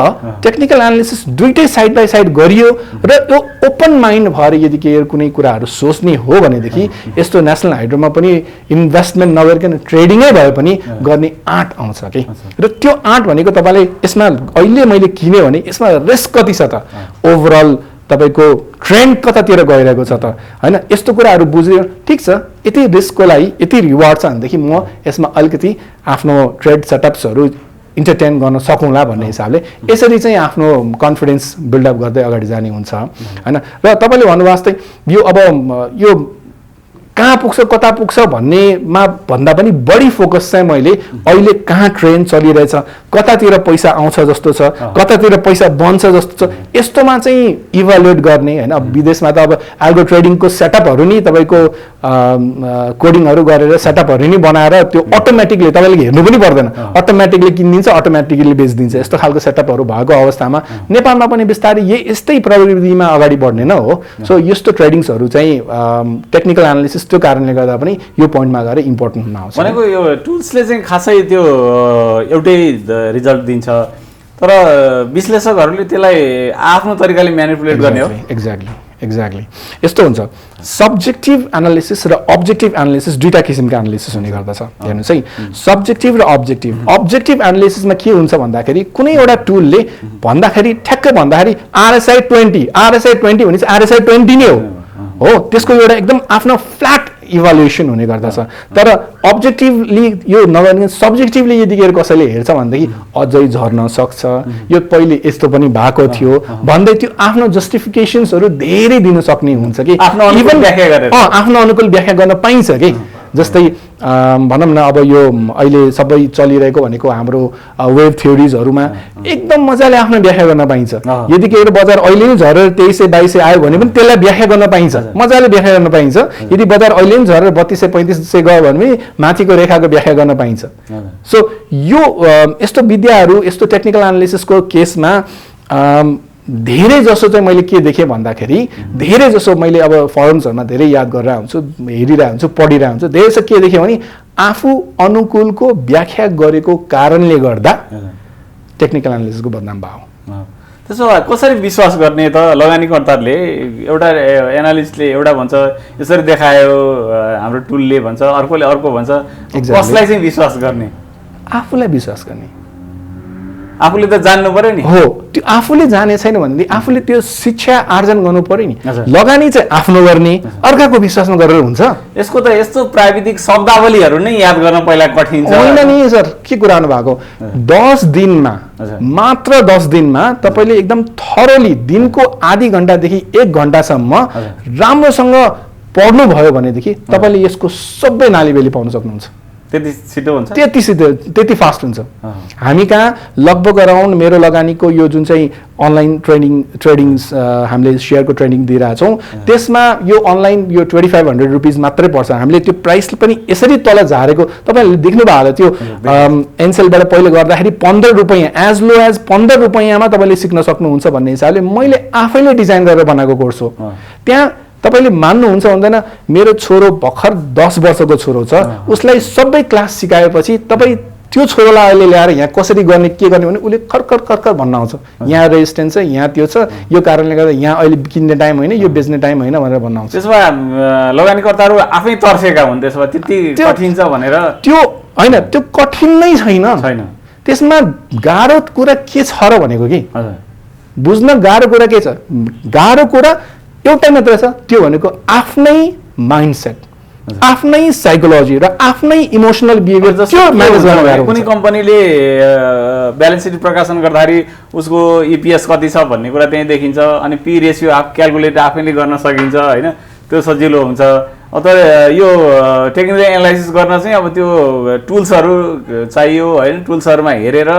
Speaker 1: टेक्निकल एनालिसिस दुइटै साइड बाई साइड गरियो र यो ओपन माइन्ड भएर यदि कुनै कुराहरू सोच्ने हो भनेदेखि यस्तो नेसनल हाइड्रोमा पनि इन्भेस्टमेन्ट नगरिकन ट्रेडिङै भए पनि गर्ने आँट आउँछ कि र त्यो आँट भनेको तपाईँले यसमा अहिले मैले किने भने यसमा रिस्क कति छ त ओभरअल तपाईँको ट्रेन्ड कतातिर गइरहेको छ त होइन यस्तो कुराहरू बुझ्यो ठिक छ यति रिस्कको लागि यति रिवार्ड छ भनेदेखि म यसमा अलिकति आफ्नो ट्रेड सेटअप्सहरू इन्टरटेन गर्न सकौँला भन्ने हिसाबले यसरी चाहिँ आफ्नो कन्फिडेन्स बिल्डअप गर्दै अगाडि जाने हुन्छ होइन र तपाईँले भन्नुभएको जस्तै यो अब यो कहाँ पुग्छ कता पुग्छ भन्नेमा भन्दा पनि बढी फोकस चाहिँ मैले अहिले कहाँ ट्रेन्ड चलिरहेछ कतातिर पैसा आउँछ जस्तो छ कतातिर पैसा बन्छ जस्तो छ यस्तोमा चाहिँ इभ्यालुएट गर्ने होइन विदेशमा त अब एल्गो ट्रेडिङको सेटअपहरू नि तपाईँको कोडिङहरू गरेर सेटअपहरू नि बनाएर त्यो अटोमेटिकली तपाईँले हेर्नु पनि पर्दैन अटोमेटिकली किनिदिन्छ अटोमेटिकली बेचिदिन्छ यस्तो खालको सेटअपहरू भएको अवस्थामा नेपालमा पनि बिस्तारै यस्तै प्रविधिमा अगाडि बढ्ने न हो सो यस्तो ट्रेडिङ्सहरू चाहिँ टेक्निकल एनालिसिस त्यो कारणले गर्दा पनि यो पोइन्टमा गएर इम्पोर्टेन्ट हुन आउँछ
Speaker 2: भनेको यो टुल्सले चाहिँ खासै त्यो एउटै रिजल्ट दिन्छ तर विश्लेषकहरूले त्यसलाई आफ्नो तरिकाले म्यानिपुलेट गर्ने हो
Speaker 1: एक्ज्याक्टली यस्तो हुन्छ सब्जेक्टिभ एनालिसिस र अब्जेक्टिभ एनालिसिस दुईटा किसिमको एनालिसिस हुने गर्दछ हेर्नुहोस् है सब्जेक्टिभ र अब्जेक्टिभ एनालिसिसमा के हुन्छ भन्दाखेरि कुनै एउटा टुलले भन्दाखेरि ठ्याक्कै भन्दाखेरि RSI 20 भनेपछि RSI 20 नै हो त्यसको एउटा एकदम आफ्नो फ्ल्याट इभ्यालुएसन हुने गर्दछ तर अब्जेक्टिभली यो नगर्ने सब्जेक्टिभली यदि कसैले हेर्छ भनेदेखि अझै झर्न सक्छ यो पहिले यस्तो पनि भएको थियो भन्दै त्यो आफ्नो जस्टिफिकेसन्सहरू धेरै दिन सक्ने हुन्छ कि आफ्नो अनुकूल व्याख्या गर्न पाइन्छ कि जस्तै भनौँ न अब यो अहिले सबै चलिरहेको भनेको हाम्रो वेब थ्योरिजहरूमा एकदम मजाले आफ्नो व्याख्या गर्न पाइन्छ यदि केही बजार अहिले नै झरेर 2300-2200 आयो भने पनि त्यसलाई व्याख्या गर्न पाइन्छ मजाले व्याख्या गर्न पाइन्छ यदि बजार अहिले नै झरेर 3200-3500 गयो भने पनि माथिको रेखाको व्याख्या गर्न पाइन्छ सो यो यस्तो विद्याहरू यस्तो टेक्निकल एनालिसिसको केसमा धेरै जसो चाहिँ मैले के देखेँ भन्दाखेरि धेरै जसो मैले अब फरम्सहरूमा धेरै याद गरेर हुन्छु हेरिरहेको हुन्छु पढिरहेको हुन्छु धेरै जसो के देखेँ भने आफू अनुकूलको व्याख्या गरेको कारणले गर्दा टेक्निकल एनालिसिसको बदनाम भयो
Speaker 2: त्यसो भए कसरी विश्वास गर्ने त लगानीकर्ताहरूले एउटा एनालिस्टले एउटा भन्छ यसरी देखायो हाम्रो टुलले भन्छ अर्कोले अर्को भन्छ कसलाई चाहिँ विश्वास गर्ने
Speaker 1: आफूलाई विश्वास गर्ने
Speaker 2: आफूले त जान्नु पर्यो नि
Speaker 1: हो त्यो आफूले जाने छैन भनेदेखि आफूले त्यो शिक्षा आर्जन गर्नु पर्यो नि लगानी चाहिँ आफ्नो गर्ने अर्काको विश्वासमा गरेर हुन्छ
Speaker 2: यसको त यस्तो प्राविधिक शब्दावलीहरू नै याद गर्न पहिला कठिन छ
Speaker 1: होइन नि सर के कुरा गर्नु भएको 10 दिनमा मात्र 10 दिनमा तपाईले एकदम थरोली दिनको आधी घण्टादेखि 1 घण्टासम्म राम्रोसँग पढ्नु भयो भनेदेखि तपाईले यसको सबै नालीबेली पाउन सक्नुहुन्छ
Speaker 2: त्यति छिटो हुन्छ
Speaker 1: त्यति फास्ट हुन्छ हामी कहाँ लगभग अराउन्ड मेरो लगानीको यो जुन चाहिँ अनलाइन ट्रेडिङ हामीले सेयरको ट्रेडिङ दिइरहेछौँ त्यसमा यो अनलाइन यो 2500 रुपिज मात्रै पर्छ हामीले त्यो प्राइस पनि यसरी तल झारेको तपाईँहरूले देख्नुभयो होला त्यो एनसेलबाट पहिले गर्दाखेरि 15 रुपैयाँ एज लो एज 15 रुपैयाँमा तपाईँले सिक्न सक्नुहुन्छ भन्ने हिसाबले मैले आफैले डिजाइन गरेर बनाएको कोर्स हो त्यहाँ तपाईले मान्नुहुन्छ हुँदैन मेरो छोरो भर्खर 10 वर्षको छोरो छ उसलाई सबै क्लास सिकाएपछि तपाईँ त्यो छोरोलाई अहिले ल्याएर यहाँ कसरी गर्ने के गर्ने भने उसले खर्खर भन्न आउँछ यहाँ रेजिस्टेन्स छ यहाँ त्यो छ यो कारणले गर्दा यहाँ अहिले किन्ने टाइम होइन यो बेच्ने टाइम होइन भनेर भन्न आउँछ
Speaker 2: त्यसमा लगानीकर्ताहरू आफै तर्सेका हुन् त्यसमा त्यति कठिन छ भनेर
Speaker 1: त्यो होइन त्यो कठिन नै छैन त्यसमा गाह्रो कुरा के छ र भनेको कि बुझ्न गाह्रो कुरा के छ गाह्रो कुरा एउटै मात्र छ त्यो भनेको आफ्नै माइन्डसेट आफ्नै साइकोलोजी र आफ्नै इमोसनल बिहेभियर जस्तो म्यानेज गर्न गाह्रो
Speaker 2: कुनै कम्पनीले ब्यालेन्स सिट प्रकाशन गर्दाखेरि उसको EPS कति छ भन्ने कुरा त्यही देखिन्छ अनि पी रेसियो क्याल्कुलेट आफैले गर्न सकिन्छ हैन त्यो सजिलो हुन्छ अथवा यो टेक्निकल एनालाइसिस गर्न चाहिँ अब त्यो टुल्सहरू चाहियो हैन टुल्सहरुमा हेरेर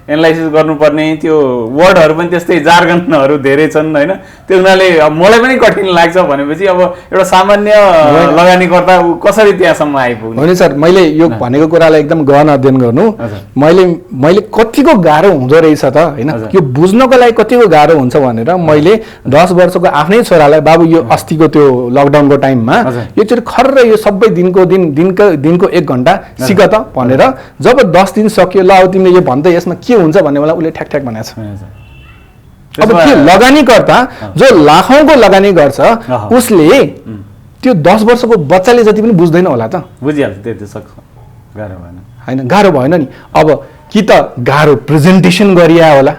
Speaker 2: एनालाइसिस गर्नुपर्ने त्यो वर्डहरू पनि त्यस्तै जार्गनहरू धेरै छन् होइन त्यो हुनाले मलाई पनि कठिन लाग्छ भनेपछि अब एउटा सामान्य लगानीकर्ता कसरी त्यहाँसम्म आइपुग्ने
Speaker 1: होइन सर मैले यो भनेको कुरालाई एकदम गहन अध्ययन गर्नु मैले कतिको गाह्रो हुँदो रहेछ त होइन यो बुझ्नको लागि कतिको गाह्रो हुन्छ भनेर मैले 10 वर्षको आफ्नै छोरालाई बाबु यो अस्तिको त्यो लकडाउनको टाइममा एकचोटि खर्र यो सबै दिनको 1 घण्टा सिक त भनेर जब 10 दिन सक्यो ल अब तिमीले यो भन्दै यसमा के हुन्छ भन्ने मलाई उसले ठ्याक भनेको छ। अब के लगानीकर्ता जो लाखौंको लगानी गर्छ उसले त्यो 10 वर्षको बच्चाले जति पनि बुझ्दैन होला त
Speaker 2: बुझिहाल्छ त्यति सक्छ गाह्रो भएन
Speaker 1: हैन गाह्रो भएन नि अब कि त गाह्रो प्रेजेन्टेसन गरिया होला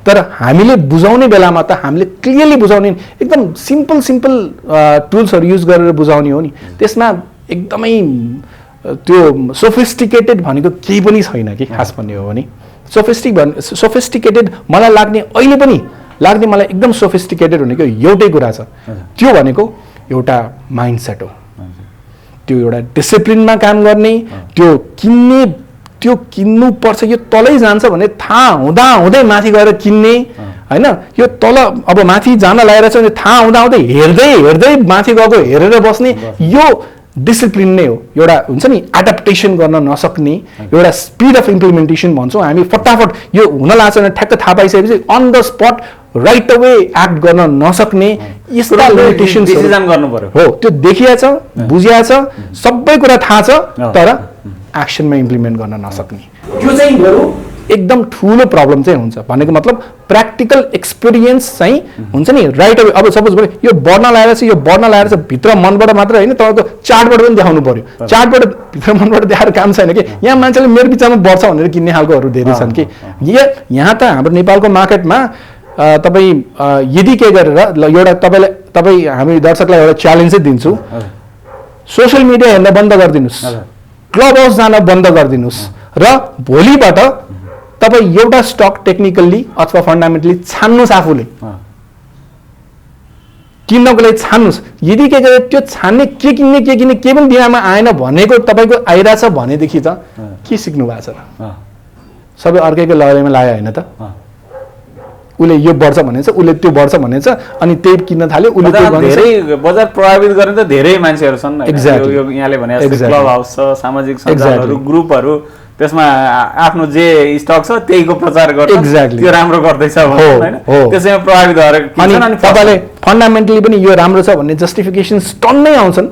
Speaker 1: तर हामीले बुझाउने बेलामा त हामीले क्लियरली बुझाउने एकदम सिम्पल टुल्सहरु युज गरेर बुझाउने हो नि त्यसमा एकदमै त्यो सोफिस्टिकेटेड भनेको केही पनि छैन कि खास भन्ने हो भने सोफिस्टिकेटेड मलाई लाग्ने अहिले पनि लाग्ने मलाई एकदम सोफिस्टिकेटेड भनेको एउटै कुरा छ त्यो भनेको एउटा माइन्डसेट हो त्यो एउटा डिसिप्लिनमा काम गर्ने त्यो किन्नु पर्छ यो तलै जान्छ भने थाहा हुँदै माथि गएर किन्ने हैन यो तल अब माथि जान लागेर छ भने थाहा हुँदै हेर्दै माथि गएको हेरेर बस्ने यो डिसिप्लिन नै हो एउटा हुन्छ नि एडप्टेसन गर्न नसक्ने एउटा स्पिड अफ इम्प्लिमेन्टेसन भन्छौँ हामी फटाफट यो हुन लाग्छ भने ठ्याक्क थाहा पाइसकेपछि on the spot right away act गर्न नसक्ने यस्ता लिमिटेसन
Speaker 2: डिसिजन गर्नु पर्यो
Speaker 1: हो त्यो देखिया छ बुझिया छ सबै कुरा थाहा छ तर एक्सनमा इम्प्लिमेन्ट गर्न नसक्ने त्यो चाहिँ बरु एकदम ठुलो प्रब्लम चाहिँ हुन्छ भनेको मतलब प्र्याक्टिकल एक्सपिरियन्स चाहिँ हुन्छ नि राइट अवे अब सपोज यो बढ्न लागेर चाहिँ भित्र मनबाट मात्र होइन तपाईँको चार्टबाट पनि देखाउनु पर्यो चार्टबाट भित्र मनबाट देखाएर काम छैन कि यहाँ मान्छेले मेरो बिचमा बढ्छ भनेर किन्ने खालकोहरू धेरै छन् कि यहाँ त हाम्रो नेपालको मार्केटमा तपाईँ यदि के गरेर एउटा तपाईँ हामी दर्शकलाई एउटा च्यालेन्जै दिन्छु सोसियल मिडिया हेर्न बन्द गरिदिनुहोस् क्लब हाउस जान बन्द गरिदिनुहोस् र भोलिबाट तपाईँ एउटा स्टक टेक्निकल्ली अथवा फन्डामेन्टली छान्नुहोस् आफूले किन्नको लागि छान्नुहोस् यदि के गरे त्यो छान्ने के किन्ने के पनि दिमागमा आएन भनेको तपाईँको आइरहेछ भनेदेखि त के सिक्नु भएको छ त सबै अर्कैको लहरैमा लाग्यो होइन त उसले यो बढ्छ भनेछ उसले त्यो बढ्छ भनेछ अनि त्यही किन्न थाल्यो उसले त्यो
Speaker 2: धेरै बजार प्रभावित गर्ने त धेरै मान्छेहरू छन् यो यहाँले भने क्लब हाउस छ सामाजिक सञ्जालहरू ग्रुपहरू त्यसमा आफ्नो जे स्टक छ त्यहीको प्रचार गर्छ त्यो राम्रो गर्दैछ हैन त्यसैमा प्रभावित भएर
Speaker 1: अनि तपाईले फन्डामेन्टली पनि यो राम्रो छ भन्ने जस्टिफिकेसन टन्नै आउँछन्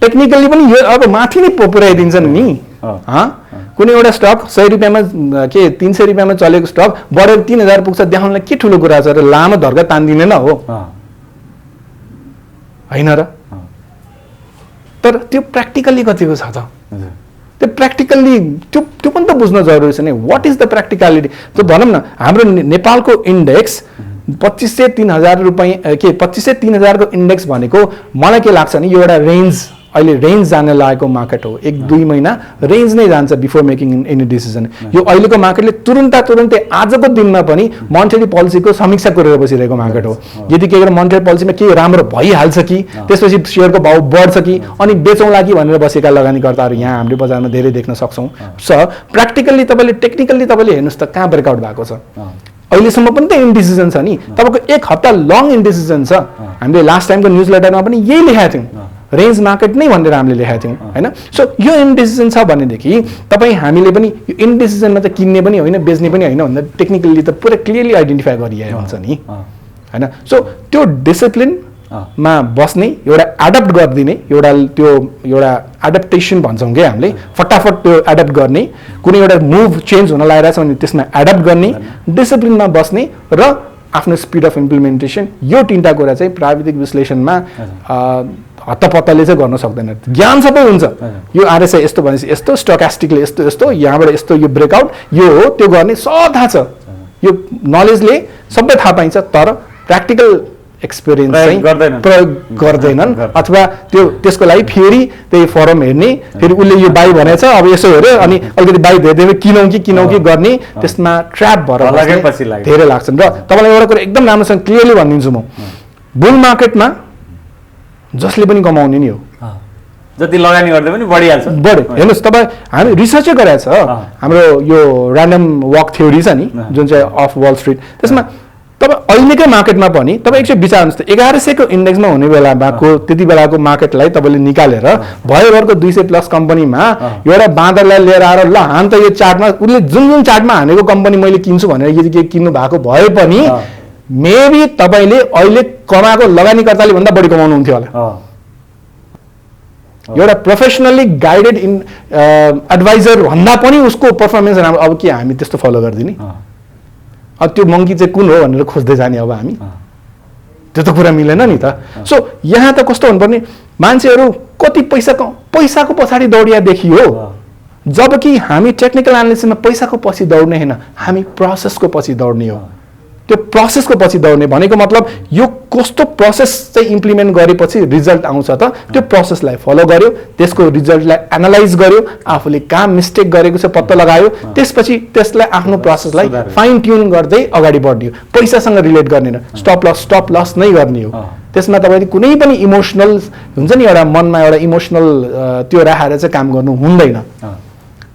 Speaker 1: टेक्निकली पनि यो अब माथि नै पुर्याइदिन्छन् नि कुनै एउटा स्टक 100 रुपैयाँमा के 300 रुपैयाँमा चलेको स्टक बढेर 3000 पुग्छ देखाउनलाई के ठुलो कुरा छ र लामो धर्का तान्दिने न हो हैन र तर त्यो प्र्याक्टिकली कतिको छ त त्यो प्र्याक्टिकल्ली त्यो पनि त बुझ्न जरुरी छ नि व्हाट इज द प्र्याक्टिकलिटी त्यो भनौँ न हाम्रो नेपालको इन्डेक्स 2500-3000 रुपैयाँ के 2500-3000 को इन्डेक्स भनेको मलाई के लाग्छ नि यो एउटा रेन्ज अहिले रेन्ज जान लागेको मार्केट हो 1-2 महिना रेन्ज नै जान्छ बिफोर मेकिङ एनी डिसिजन यो अहिलेको मार्केटले तुरुन्तै आजको दिनमा पनि मोनेटरी पोलिसीको समीक्षा गरेर बसिरहेको मार्केट हो यदि के गरेर मोनेटरी पोलिसीमा के राम्रो भइहाल्छ कि त्यसपछि शेयरको भाव बढ्छ कि अनि बेचौँला कि भनेर बसेका लगानीकर्ताहरू यहाँ हाम्रो बजारमा धेरै देख्न सक्छौँ प्र्याक्टिकल्ली तपाईँले टेक्निकल्ली तपाईँले हेर्नुहोस् त कहाँ ब्रेकआउट भएको छ अहिलेसम्म पनि त इन्डिसिजन छ नि तपाईँको 1 हप्ता लङ इन्डिसिजन छ हामीले लास्ट टाइमको न्युज लेटरमा पनि यही लेखेका थियौँ रेन्ज मार्केट नै भनेर हामीले लेखेका थियौँ हैन सो यो इन्डिसिजन छ भनेदेखि तपाईँ हामीले पनि यो इन्डिसिजनमा त किन्ने पनि होइन बेच्ने पनि होइन भनेर टेक्निकली त पुरै क्लियरली आइडेन्टिफाई गरिएको हुन्छ नि हैन सो त्यो डिसिप्लिन मा बस्ने एउटा एडप्ट गरिदिने एउटा एडप्टेसन भन्छौँ क्या हामीले फटाफट त्यो एडप्ट गर्ने कुनै एउटा मुभ चेन्ज हुन लागिरहेछ भने त्यसमा एडप्ट गर्ने डिसिप्लिनमा बस्ने र आफ्नो स्पिड अफ इम्प्लिमेन्टेसन यो 3टा कुरा चाहिँ प्राविधिक विश्लेषणमा हत्तपत्तले चाहिँ गर्न सक्दैन ज्ञान सबै हुन्छ यो आरएसआई यस्तो भनेपछि यस्तो स्टोकास्टिकले यस्तो यहाँबाट यस्तो यो ब्रेकआउट यो हो त्यो गर्ने सब थाहा छ यो नलेजले सबै थाहा पाइन्छ तर प्र्याक्टिकल एक्सपिरियन्स चाहिँ प्रयोग गर्दैनन् अथवा त्यसको लागि फेरि त्यही फरम हेर्ने फेरि उसले यो बाई भनेछ अब यसो हेऱ्यो अनि अलिकति बाई धेरै किनौँ कि गर्ने त्यसमा ट्र्याप भएर धेरै लाग्छन् र तपाईँलाई एउटा कुरा एकदम राम्रोसँग क्लियरली भनिदिन्छु म बुल मार्केटमा जसले पनि कमाउने नि हो
Speaker 2: जति लगानी गर्दै पनि बढिहाल्छ
Speaker 1: बढ्यो। हेर्नुहोस् तपाईँ हामी रिसर्चै गरेको छ हाम्रो यो ऱ्यान्डम वक थ्योरी छ नि जुन चाहिँ अफ वल स्ट्रिट, त्यसमा तपाईँ अहिलेकै मार्केटमा पनि तपाईँ एकचोटि विचार्नुहोस् त 1100 को इन्डेक्समा हुने बेलामा त्यति बेलाको मार्केटलाई तपाईँले निकालेर भयोभरको 200 प्लस कम्पनीमा एउटा बाँदरलाई लिएर आएर ल हान त यो चार्टमा उसले जुन जुन चार्टमा हानेको कम्पनी मैले किन्छु भनेर यदि किन्नु भएको भए पनि मेबी तपाईँले अहिले कमाएको लगानीकर्ताले भन्दा बढी कमाउनुहुन्थ्यो होला। एउटा प्रोफेसनली गाइडेड एडभाइजर भन्दा पनि उसको पर्फर्मेन्स राम्रो। अब के हामी त्यस्तो फलो गरिदिने? अब त्यो मङ्की चाहिँ कुन हो भनेर खोज्दै जाने अब हामी? त्यो त कुरा मिलेन नि त। सो यहाँ त कस्तो हुनुपर्ने, मान्छेहरू कति पैसाको पछाडि दौडिया देखियो, जबकि हामी टेक्निकल एनालिसिसमा पैसाको पछि दौड्ने होइन, हामी प्रोसेसको पछि दौड्ने हो। त्यो प्रोसेसको पछि दौड्ने भनेको मतलब यो कस्तो प्रोसेस चाहिँ इम्प्लिमेन्ट गरेपछि रिजल्ट आउँछ त त्यो प्रोसेसलाई फलो गर्यो, त्यसको रिजल्टलाई एनालाइज गर्यो, आफूले कहाँ मिस्टेक गरेको छ पत्ता लगायो, त्यसपछि त्यसलाई आफ्नो प्रोसेसलाई फाइन ट्युन गर्दै अगाडि बढ्ने हो। पैसासँग रिलेट गर्ने न, स्टप लस नै गर्ने हो। त्यसमा तपाईँले कुनै पनि इमोसनल हुन्छ नि, एउटा मनमा एउटा इमोसनल त्यो राखेर चाहिँ काम गर्नु हुँदैन।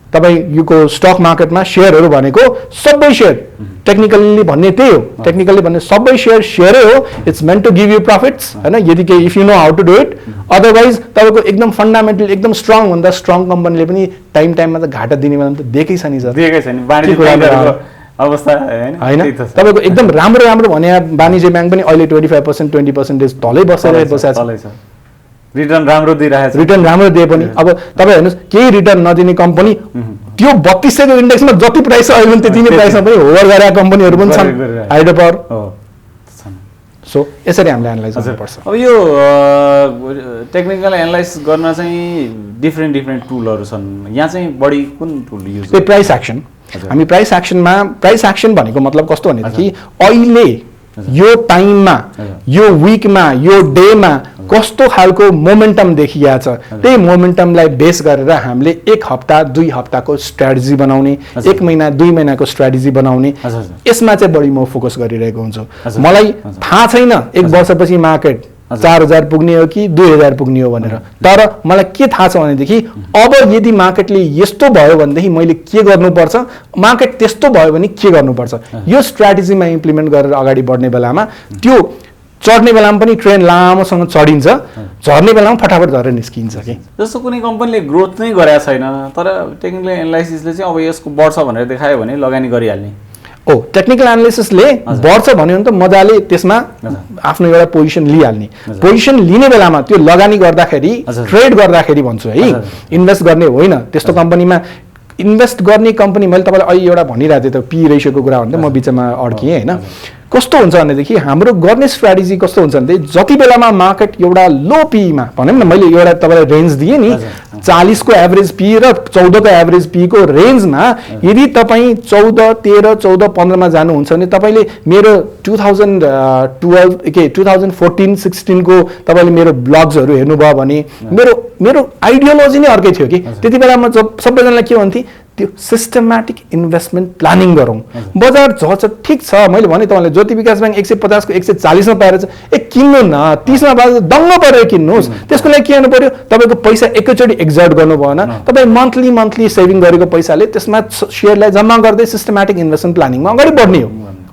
Speaker 1: तपाईँको स्टक मार्केटमा सेयरहरू भनेको सबै सेयर टेक्निकली भन्ने त्यही हो, टेक्निकली भन्ने सबै सेयरै हो। It's meant to give you profits होइन, यदि के if you know how to do it. Otherwise तपाईँको एकदम फन्डामेन्टल एकदम स्ट्रङ भन्दा स्ट्रङ कम्पनीले पनि टाइममा त घाटा दिने बेला त देखेकै छ नि सर,
Speaker 2: देखेकै छ नि अवस्था
Speaker 1: होइन। तपाईँको एकदम राम्रो भने वाणिज्य ब्याङ्क पनि अहिले 25% 20% तलै बसेको छ,
Speaker 2: रिटर्न राम्रो दिइरहेको छ,
Speaker 1: रिटर्न राम्रो दिए पनि। अब तपाईँ हेर्नुहोस् केही रिटर्न नदिने कम्पनी त्यो 3200 को इन्डेक्समा जति प्राइस छ अहिले पनि त्यति नै प्राइसमा पनि होभर गरेका कम्पनीहरू पनि छन् हाइड्रो पावर। सो यसरी हामीले एनालाइज गर्नुपर्छ।
Speaker 2: अब यो टेक्निकल एनालाइसिस गर्न चाहिँ डिफ्रेन्ट टुलहरू छन्, यहाँ चाहिँ बढी कुन टुल युज?
Speaker 1: त्यो प्राइस एक्सन। हामी प्राइस एक्सन भनेको मतलब कस्तो भनेदेखि अहिले यो टाइममा यो विकमा यो डेमा कस्तो खालको मोमेन्टम देखिया छ, त्यही मोमेन्टमलाई बेस गरेर हामीले 1 हप्ता 2 हप्ताको स्ट्राटेजी बनाउने, 1 महिना 2 महिनाको स्ट्राटेजी बनाउने, यसमा चाहिँ बढी म फोकस गरिरहेको हुन्छु। मलाई थाहा छैन 1 वर्षपछि मार्केट 4000 पुग्ने हो कि 2000 पुग्ने हो भनेर, तर मलाई के थाहा छ भनेदेखि अब यदि मार्केटले यस्तो भयो भनेदेखि मैले के गर्नुपर्छ, मार्केट त्यस्तो भयो भने के गर्नुपर्छ, यो स्ट्राटेजीमा इम्प्लिमेन्ट गरेर अगाडि बढ्ने बेलामा त्यो चढ्ने बेलामा पनि ट्रेन लामोसँग चढिन्छ, झर्ने बेलामा फटाफट झरेर निस्किन्छ। कि
Speaker 2: जस्तो कुनै कम्पनीले ग्रोथ नै गरेको छैन तर टेक्निकल एनालाइसिसले चाहिँ अब यसको बढ्छ भनेर देखायो भने लगानी गरिहाल्ने।
Speaker 1: टेक्निकल एनालिसिसले बढ्छ भन्यो भने त मजाले त्यसमा आफ्नो एउटा पोजिसन लिइहाल्ने। पोजिसन लिने बेलामा त्यो लगानी गर्दाखेरि ट्रेड गर्दाखेरि भन्छु है, इन्भेस्ट गर्ने होइन। त्यस्तो कम्पनीमा इन्भेस्ट गर्ने कम्पनी मैले तपाईँलाई अहिले एउटा भनिरहेको थिएँ त पी रेसियोको कुरा भन्दा म बिचमा अड्किएँ होइन। कस्तो हुन्छ भनेदेखि हाम्रो गर्ने स्ट्राटेजी कस्तो हुन्छ भने जति बेलामा मार्केट एउटा लो पीमा भनौँ न, मैले एउटा तपाईँलाई रेन्ज दिएँ नि 40 को एभरेज पी र 14 को एभरेज पी को रेन्जमा यदि तपाईँ 14, 13, 14, 15 मा जानुहुन्छ भने तपाईँले मेरो 2014-16 को तपाईँले मेरो ब्लग्सहरू हेर्नुभयो भने मेरो आइडियोलोजी नै अर्कै थियो कि त्यति बेला म सबैजनालाई के भन्थेँ, त्यो सिस्टमेटिक इन्भेस्टमेन्ट प्लानिङ गरौँ। बजार झर्छ ठिक छ, मैले भने तपाईँलाई ज्योति विकास ब्याङ्क 150 को 140 मा पाएर किन्नु न, 30 मा पाएर दङ्ग परेर किन्नुहोस्। त्यसको लागि के गर्नु पर्यो, तपाईँको पैसा एकैचोटि एक्जर्ट गर्नु भएन, तपाईँ मन्थली सेभिङ गरेको पैसाले त्यसमा सेयरलाई जम्मा गर्दै सिस्टमेटिक इन्भेस्टमेन्ट प्लानिङमा अगाडि बढ्ने हो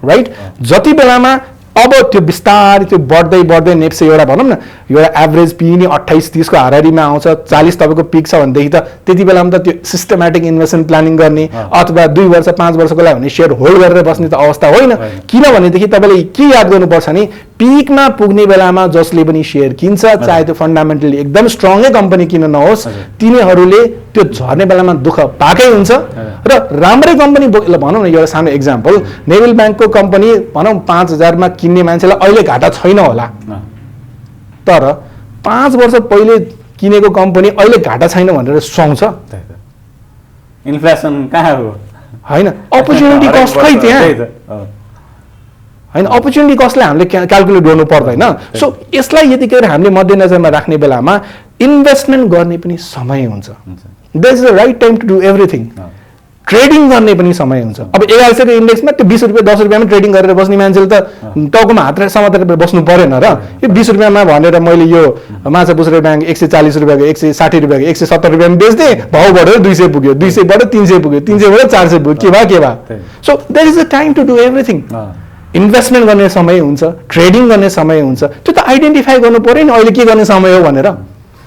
Speaker 1: राइट। जति बेलामा अब त्यो बिस्तारै त्यो बढ्दै नेप्से एउटा भनौँ न एउटा एभरेज पी नि 28-30 को हाराहारीमा आउँछ, 40 तपाईँको पिक छ भनेदेखि त त्यति बेलामा त त्यो सिस्टमेटिक इन्भेस्टमेन्ट प्लानिङ गर्ने अथवा 2 वर्ष 5 वर्षको लागि भने सेयर होल्ड गरेर बस्ने त अवस्था होइन। किनभनेदेखि तपाईँले के याद गर्नुपर्छ नि, पिकमा पुग्ने बेलामा जसले पनि सेयर किन्छ, चाहे त्यो फन्डामेन्टली एकदम स्ट्रङै कम्पनी किन नहोस्, तिनीहरूले त्यो झर्ने बेलामा दुःख पाएकै हुन्छ। र राम्रै कम्पनी भनौँ न, एउटा सानो इक्जाम्पल, नेभल ब्याङ्कको कम्पनी भनौँ 5000 मा किन्ने मान्छेलाई अहिले घाटा छैन होला, तर 5 वर्ष पहिले किनेको कम्पनी अहिले घाटा छैन भनेर सुहाउँछ।
Speaker 2: इन्फ्लेसन कहाँ हो
Speaker 1: होइन, अपर्च्युनिटी कस्ट खै त्यहाँ होइन, अपर्च्युनिटी कस्टलाई हामीले क्यालकुलेट गर्नु पर्दैन। सो यसलाई यतिखेर हामीले मध्यनजरमा राख्ने बेलामा इन्भेस्टमेन्ट गर्ने पनि समय हुन्छ। This is the right time to do everything. Trading गर्ने पनि समय हुन्छ। अब 1100 को इन्डेक्समा त्यो 20 रुपियाँ 10 रुपियाँमा ट्रेडिङ गरेर बस्ने मान्छेले त टाउकोमा हात समातेर बस्नु परेन र। यो 20 रुपियाँमा भनेर मैले यो माछा पुछ्रे ब्याङ्क 140 रुपियाँको 160 रुपियाँको 170 रुपियाँमा बेच्दै भाउ बढेर 200 पुग्यो, 200 बाट 300 पुग्यो, 300 बाट 400 पुग्यो, के भयो। So there is a time to do everything. Investment गर्ने समय हुन्छ, ट्रेडिङ गर्ने समय हुन्छ, त्यो त आइडेन्टिफाई गर्नु पर्यो नि अहिले के गर्ने समय हो भनेर।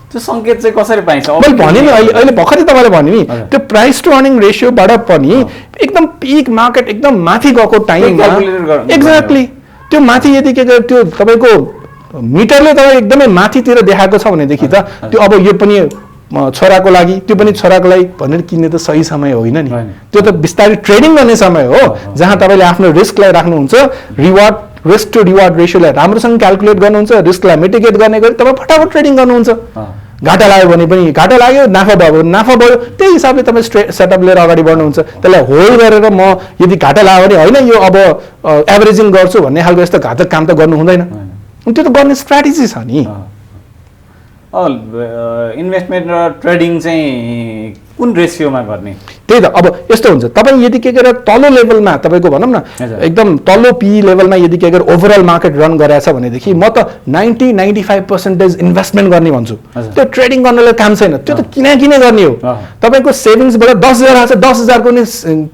Speaker 2: त्यो सङ्केत चाहिँ कसरी पाइन्छ?
Speaker 1: मैले भने नि अहिले भर्खरै तपाईँले भने नि त्यो प्राइस टु अर्निङ रेसियोबाट पनि एकदम पिक मार्केट एकदम माथि गएको टाइममा एक्ज्याक्टली त्यो माथि यदि के त्यो तपाईँको मिटरले तपाईँ एकदमै माथितिर देखाएको छ भनेदेखि त त्यो अब यो पनि छोराको लागि त्यो पनि छोराको लागि भनेर किन्ने त सही समय होइन नि। त्यो त बिस्तारै ट्रेडिङ गर्ने समय हो जहाँ तपाईँले आफ्नो रिस्कलाई राख्नुहुन्छ, रिस्क टु रिवार्ड रेसियोलाई राम्रोसँग क्यालकुलेट गर्नुहुन्छ, रिस्कलाई मिटिगेट गर्ने गरी तपाईँ फटाफट ट्रेडिङ गर्नुहुन्छ। घाटा लाग्यो भने पनि घाटा लाग्यो, नाफा भयो त्यही हिसाबले तपाईँ सेटअप लिएर अगाडि बढ्नुहुन्छ। त्यसलाई होल्ड गरेर म यदि घाटा लाग्यो भने होइन यो अब एभरेजिङ गर्छु भन्ने खालको यस्तो घातक काम त गर्नु हुँदैन। त्यो त गर्ने स्ट्राटेजी छ नि।
Speaker 2: इन्भेस्टमेन्ट र ट्रेडिङ चाहिँ कुन रेसियोमा गर्ने?
Speaker 1: त्यही त अब यस्तो हुन्छ तपाईँ यदि के गरेर तल्लो लेभलमा तपाईँको भनौँ न एकदम तल्लो पी लेभलमा यदि के गरेर ओभरअल मार्केट रन गरेछ भनेदेखि म त 90-95% इन्भेस्टमेन्ट गर्ने भन्छु। त्यो ट्रेडिङ गर्नलाई काम छैन, त्यो त किन गर्ने हो। तपाईँको सेभिङ्सबाट 10,000 आएको छ 10,000 को नि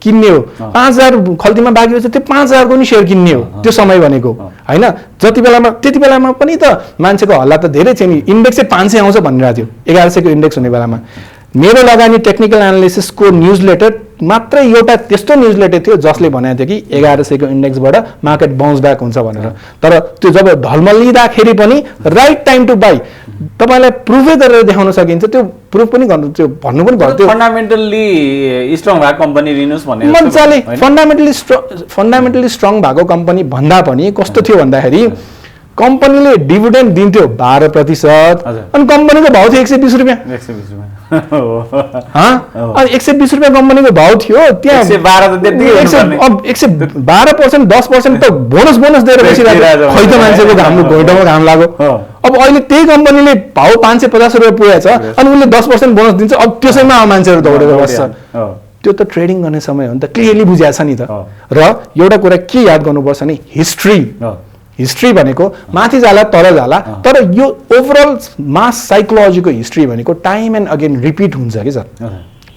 Speaker 1: किन्ने हो, 5,000 खल्तीमा बाँकी छ त्यो 5,000 को नि सेयर किन्ने हो त्यो समय भनेको होइन। जति बेलामा त्यति बेलामा पनि त मान्छेको हल्ला त धेरै थियो नि, इन्डेक्स चाहिँ 500 आउँछ भनिरहेको थियो 1100 को इन्डेक्स हुने बेलामा। मेरो लगानी टेक्निकल एनालिसिसको न्युज लेटर मात्रै एउटा त्यस्तो न्युज लेटर थियो जसले भनेको थियो कि 1100 को इन्डेक्सबाट मार्केट बाउन्स ब्याक हुन्छ भनेर। तर त्यो जब ढलमलिँदाखेरि पनि राइट टाइम टु बाई तपाईँलाई प्रुभै गरेर देखाउन सकिन्छ। त्यो प्रुफ पनि गर्नु त्यो भन्नु पनि भयो त्यो
Speaker 2: फन्डामेन्टली स्ट्रङ भएको कम्पनी लिनुहोस् भन्ने
Speaker 1: मजाले फन्डामेन्टली स्ट्रङ भएको कम्पनी भन्दा पनि कस्तो थियो भन्दाखेरि कम्पनीले डिभिडेन्ड दिन्थ्यो 12% अनि कम्पनीको भाउ थियो 120 रुपियाँ। 120 रुपियाँ कम्पनीको भाउ थियो त्यहाँ 112% 10% त बोनस दिएर बसिरहेको खै त मान्छेको घाम घोइटोमा घाम लाग्यो। अब अहिले त्यही कम्पनीले भाउ 550 रुपियाँ पुगेको छ अनि उसले 10% बोनस दिन्छ, अब त्यसैमा मान्छेहरू दौडेर बस्छ। त्यो त ट्रेडिङ गर्ने समय हो नि त, क्लियरली बुझाएको छ नि त। र एउटा कुरा के याद गर्नुपर्छ नि, हिस्ट्री भनेको माथि जाला तल जाला, तर यो ओभरअल मास साइकोलोजीको हिस्ट्री भनेको टाइम एन्ड अगेन रिपिट हुन्छ कि sir,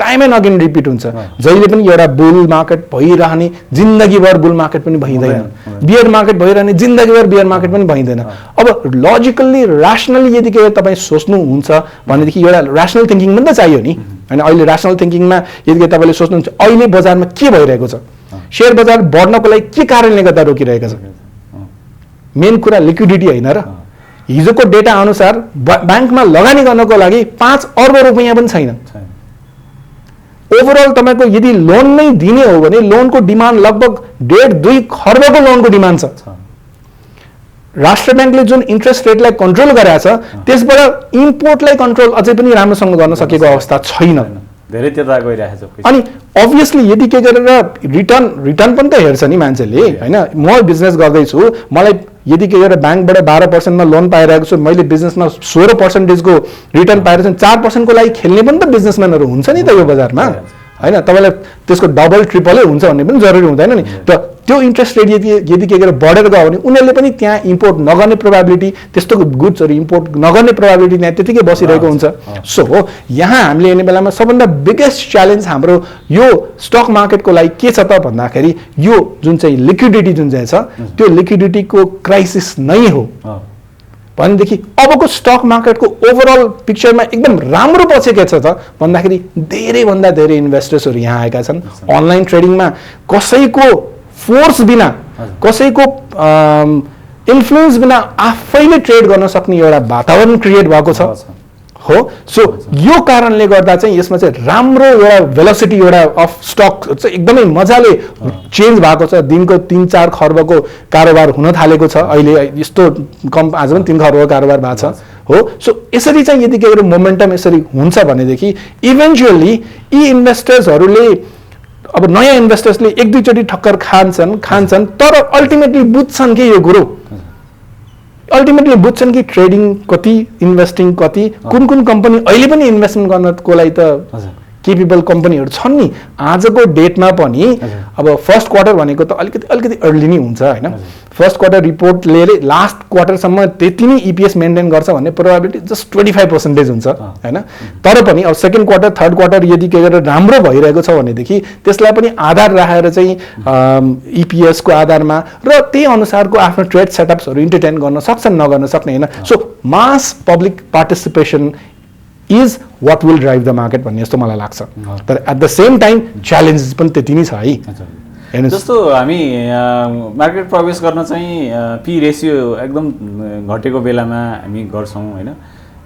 Speaker 1: time and again repeat हुन्छ। जहिले पनि एउटा बुल मार्केट भइरहने जिन्दगीभर बुल मार्केट पनि भइँदैन, बियर मार्केट भइरहने जिन्दगीभर बियर मार्केट पनि भइँदैन। अब लजिकल्ली ऱ्यासनली यदि के तपाईँ सोच्नुहुन्छ भनेदेखि एउटा ऱ्यासनल थिङ्किङ पनि त चाहियो नि होइन। अहिले ऱ्यासनल थिङ्किङमा यदि तपाईँले सोच्नुहुन्छ अहिले बजारमा के भइरहेको छ, सेयर बजार बढ्नको लागि के कारणले गर्दा रोकिरहेको छ, मेन कुरा लिक्विडिटी होइन र। हिजोको डेटा अनुसार ब्याङ्कमा लगानी गर्नको लागि 5 अर्ब रुपियाँ पनि छैन। ओभरअल तपाईँको यदि लोन नै दिने हो भने लोनको डिमान्ड लगभग 1.5-2 खर्बको लोनको डिमान्ड छ। राष्ट्र ब्याङ्कले जुन इन्ट्रेस्ट रेटलाई कन्ट्रोल गरेको छ त्यसबाट इम्पोर्टलाई कन्ट्रोल अझै पनि राम्रोसँग गर्न सकेको अवस्था छैन,
Speaker 2: धेरै त्यता गइरहेको छ।
Speaker 1: अनि अभियसली यदि के गरेर रिटर्न पनि त हेर्छ नि मान्छेले होइन। म बिजनेस गर्दैछु, मलाई यदि के गरेर ब्याङ्कबाट 12% लोन पाइरहेको छु, मैले बिजनेसमा 16% रिटर्न पाइरहेको छु, 4% को लागि खेल्ने पनि त बिजनेसम्यानहरू हुन्छ नि त यो बजारमा होइन। तपाईँलाई त्यसको डबल ट्रिपलै हुन्छ भन्ने पनि जरुरी हुँदैन नि। त त्यो इन्ट्रेस्ट रेट यदि के गरेर बढेर गयो भने उनीहरूले पनि त्यहाँ इम्पोर्ट नगर्ने प्रोभाबिलिटी, त्यस्तो गुड्सहरू इम्पोर्ट नगर्ने प्रोभाबिलिटी त्यहाँ त्यतिकै बसिरहेको हुन्छ। सो यहाँ हामीले हेर्ने बेलामा सबभन्दा बिगेस्ट च्यालेन्ज हाम्रो यो स्टक मार्केटको लागि के छ त भन्दाखेरि यो जुन चाहिँ लिक्विडिटी जुन चाहिँ छ त्यो लिक्विडिटीको क्राइसिस नै हो भनेदेखि अबको स्टक मार्केटको ओभरअल पिक्चरमा एकदम राम्रो पछि के छ त भन्दाखेरि धेरैभन्दा धेरै इन्भेस्टर्सहरू यहाँ आएका छन्। अनलाइन ट्रेडिङमा कसैको फोर्स बिना, कसैको इन्फ्लुएन्स बिना आफैले ट्रेड गर्न सक्ने एउटा वातावरण क्रिएट भएको छ हो। सो यो कारणले गर्दा चाहिँ यसमा चाहिँ राम्रो एउटा भेलोसिटी एउटा अफ स्टक चाहिँ एकदमै मजाले चेन्ज भएको छ। दिनको 3-4 खर्बको कारोबार हुन थालेको छ अहिले, यस्तो कम आज पनि 3 खर्बको कारोबार भएको छ हो। सो यसरी चाहिँ यदि के मोमेन्टम यसरी हुन्छ भनेदेखि इभेन्चुअली यी इन्भेस्टर्सहरूले अब नयाँ इन्भेस्टर्सले 1-2 चोटि ठक्कर खान्छन् तर अल्टिमेटली बुझ्छन् कि यो कुरो, अल्टिमेटली बुझ्छन् कि ट्रेडिङ कति, इन्भेस्टिङ कति, कुन कम्पनी अहिले पनि इन्भेस्टमेन्ट गर्नको लागि त केपेबल कम्पनीहरू छन् नि आजको डेटमा पनि अब फर्स्ट क्वार्टर भनेको त अलिकति अर्ली नै हुन्छ होइन फर्स्ट क्वार्टर रिपोर्टले लास्ट क्वार्टरसम्म त्यति नै इपिएस मेन्टेन गर्छ भन्ने प्रोबाबिलिटी जस्ट 25% हुन्छ होइन तर पनि अब सेकेन्ड क्वार्टर थर्ड क्वार्टर यदि के गरेर राम्रो भइरहेको छ भनेदेखि त्यसलाई पनि आधार राखेर चाहिँ इपिएसको आधारमा र त्यही अनुसारको आफ्नो ट्रेड सेटअप्सहरू इन्टरटेन गर्न सक्छन् नगर्न सक्ने होइन so mass public participation is what will drive the market भन्ने जस्तो मलाई लाग्छ तर at the same time challenges पनि त्यति नै छ है
Speaker 2: जस्तो हामी मार्केट प्रवेश गर्न चाहिँ पी रेसियो एकदम घटेको बेलामा हामी गर्छौँ होइन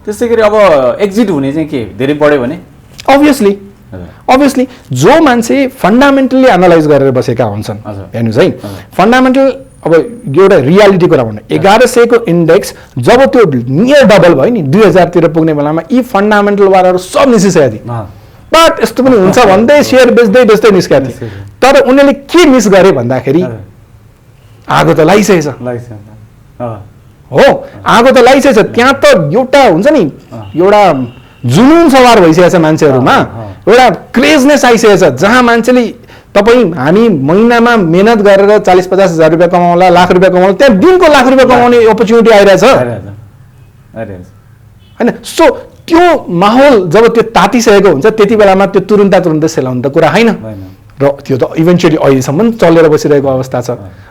Speaker 2: त्यसै गरी अब एक्जिट हुने चाहिँ के धेरै बढ्यो भने अभियसली जो मान्छे फन्डामेन्टल्ली एनालाइज गरेर बसेका हुन्छन् हेर्नुहोस् है फन्डामेन्टल अब एउटा रियालिटी कुरा भन्नु 1100 को इन्डेक्स जब त्यो नियर डबल भयो नि 2000 तिर पुग्ने बेलामा यी फन्डामेन्टल वालाहरू सब निस्किसकेका थिए बट यस्तो पनि हुन्छ भन्दै सेयर बेच्दै निस्केका थिए तर उनीहरूले के मिस गरे भन्दाखेरि आगो त लागिसकेछ हो आगो त लागिसकेछ त्यहाँ त एउटा हुन्छ नि एउटा जुनुन सवार भइसकेको छ मान्छेहरूमा एउटा क्रेजनेस आइसकेको छ जहाँ मान्छेले तपाईँ हामी महिनामा मेहनत गरेर 40-50 हजार रुपियाँ कमाउला लाख रुपियाँ कमाउला त्यहाँ दिनको लाख रुपियाँ कमाउने अपर्च्युनिटी आइरहेछ होइन सो त्यो माहौल जब त्यो तातिसकेको हुन्छ त्यति बेलामा त्यो तुरुन्तै सेलाउनु त कुरा होइन र त्यो त इभेन्चुअली अहिलेसम्म चलेर बसिरहेको अवस्था छ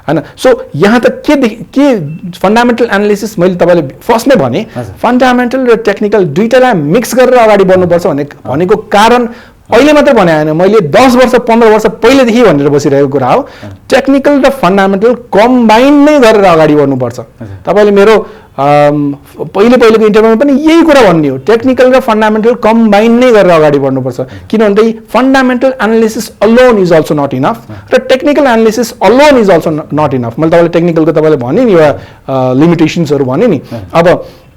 Speaker 2: होइन सो यहाँ त के फन्डामेन्टल एनालिसिस मैले तपाईँले फर्स्टमै भने फन्डामेन्टल र टेक्निकल दुईटालाई मिक्स गरेर अगाडि बढ्नुपर्छ भनेको कारण अहिले मात्रै भने होइन मैले 10 वर्ष 15 वर्ष पहिलेदेखि भनेर बसिरहेको कुरा हो टेक्निकल र फन्डामेन्टल कम्बाइन नै गरेर अगाडि बढ्नुपर्छ तपाईँले मेरो पहिलेको इन्टरभ्यूमा पनि यही कुरा भन्ने हो टेक्निकल र फन्डामेन्टल कम्बाइन नै गरेर अगाडि बढ्नुपर्छ किनभने fundamental analysis alone is also not enough र technical analysis alone is also not enough मैले तपाईँले टेक्निकलको तपाईँले भने नि एउटा लिमिटेसन्सहरू भने नि अब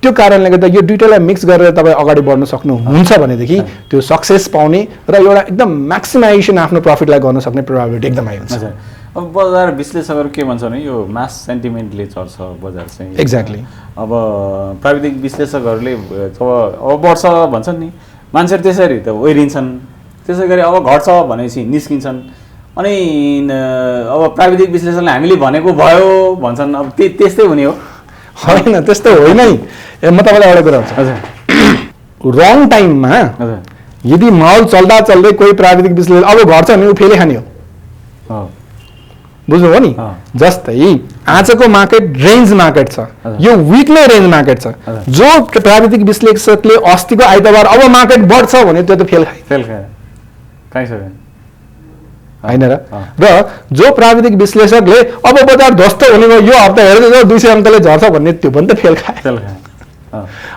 Speaker 2: त्यो कारणले गर्दा यो दुईटालाई मिक्स गरेर तपाईँ अगाडि बढ्न सक्नुहुन्छ भनेदेखि त्यो सक्सेस पाउने र एउटा एकदम म्याक्सिमाइजेसन आफ्नो प्रफिटलाई गर्न सक्ने प्रोबाबिलिटी एकदम हाई हुन्छ अब बजार विश्लेषकहरू के भन्छ भने यो मास सेन्टिमेन्टले चल्छ बजार चाहिँ
Speaker 1: एक्ज्याक्टली
Speaker 2: अब प्राविधिक विश्लेषकहरूले जब अब बढ्छ भन्छन् नि मान्छेहरू त्यसरी त ओइरिन्छन् त्यसै गरी अब घट्छ भनेपछि निस्किन्छन् अनि अब प्राविधिक विश्लेषणले हामीले भनेको भयो भन्छन् अब त्यस्तै हुने हो
Speaker 1: होइन त्यस्तो होइन म तपाईँलाई एउटा कुरा हुन्छ रङ टाइममा यदि माहौल चल्दै कोही प्राविधिक विश्लेषण अब घट्छ भने ऊ फेरि खाने हो बुझ्नुभयो नि जस्तै आजको मार्केट रेन्ज मार्केट छ यो विकली रेन्ज मार्केट छ जो प्राविधिक विश्लेषकले अस्तिको आइतबार अब मार्केट बढ्छ भने त्यो त फेल खायो होइन र जो प्राविधिक विश्लेषकले अब बजार ध्वस्त हुने भयो यो हप्ता हेर्दै 200 अङ्कले झर्छ भन्ने त्यो पनि त फेल खायो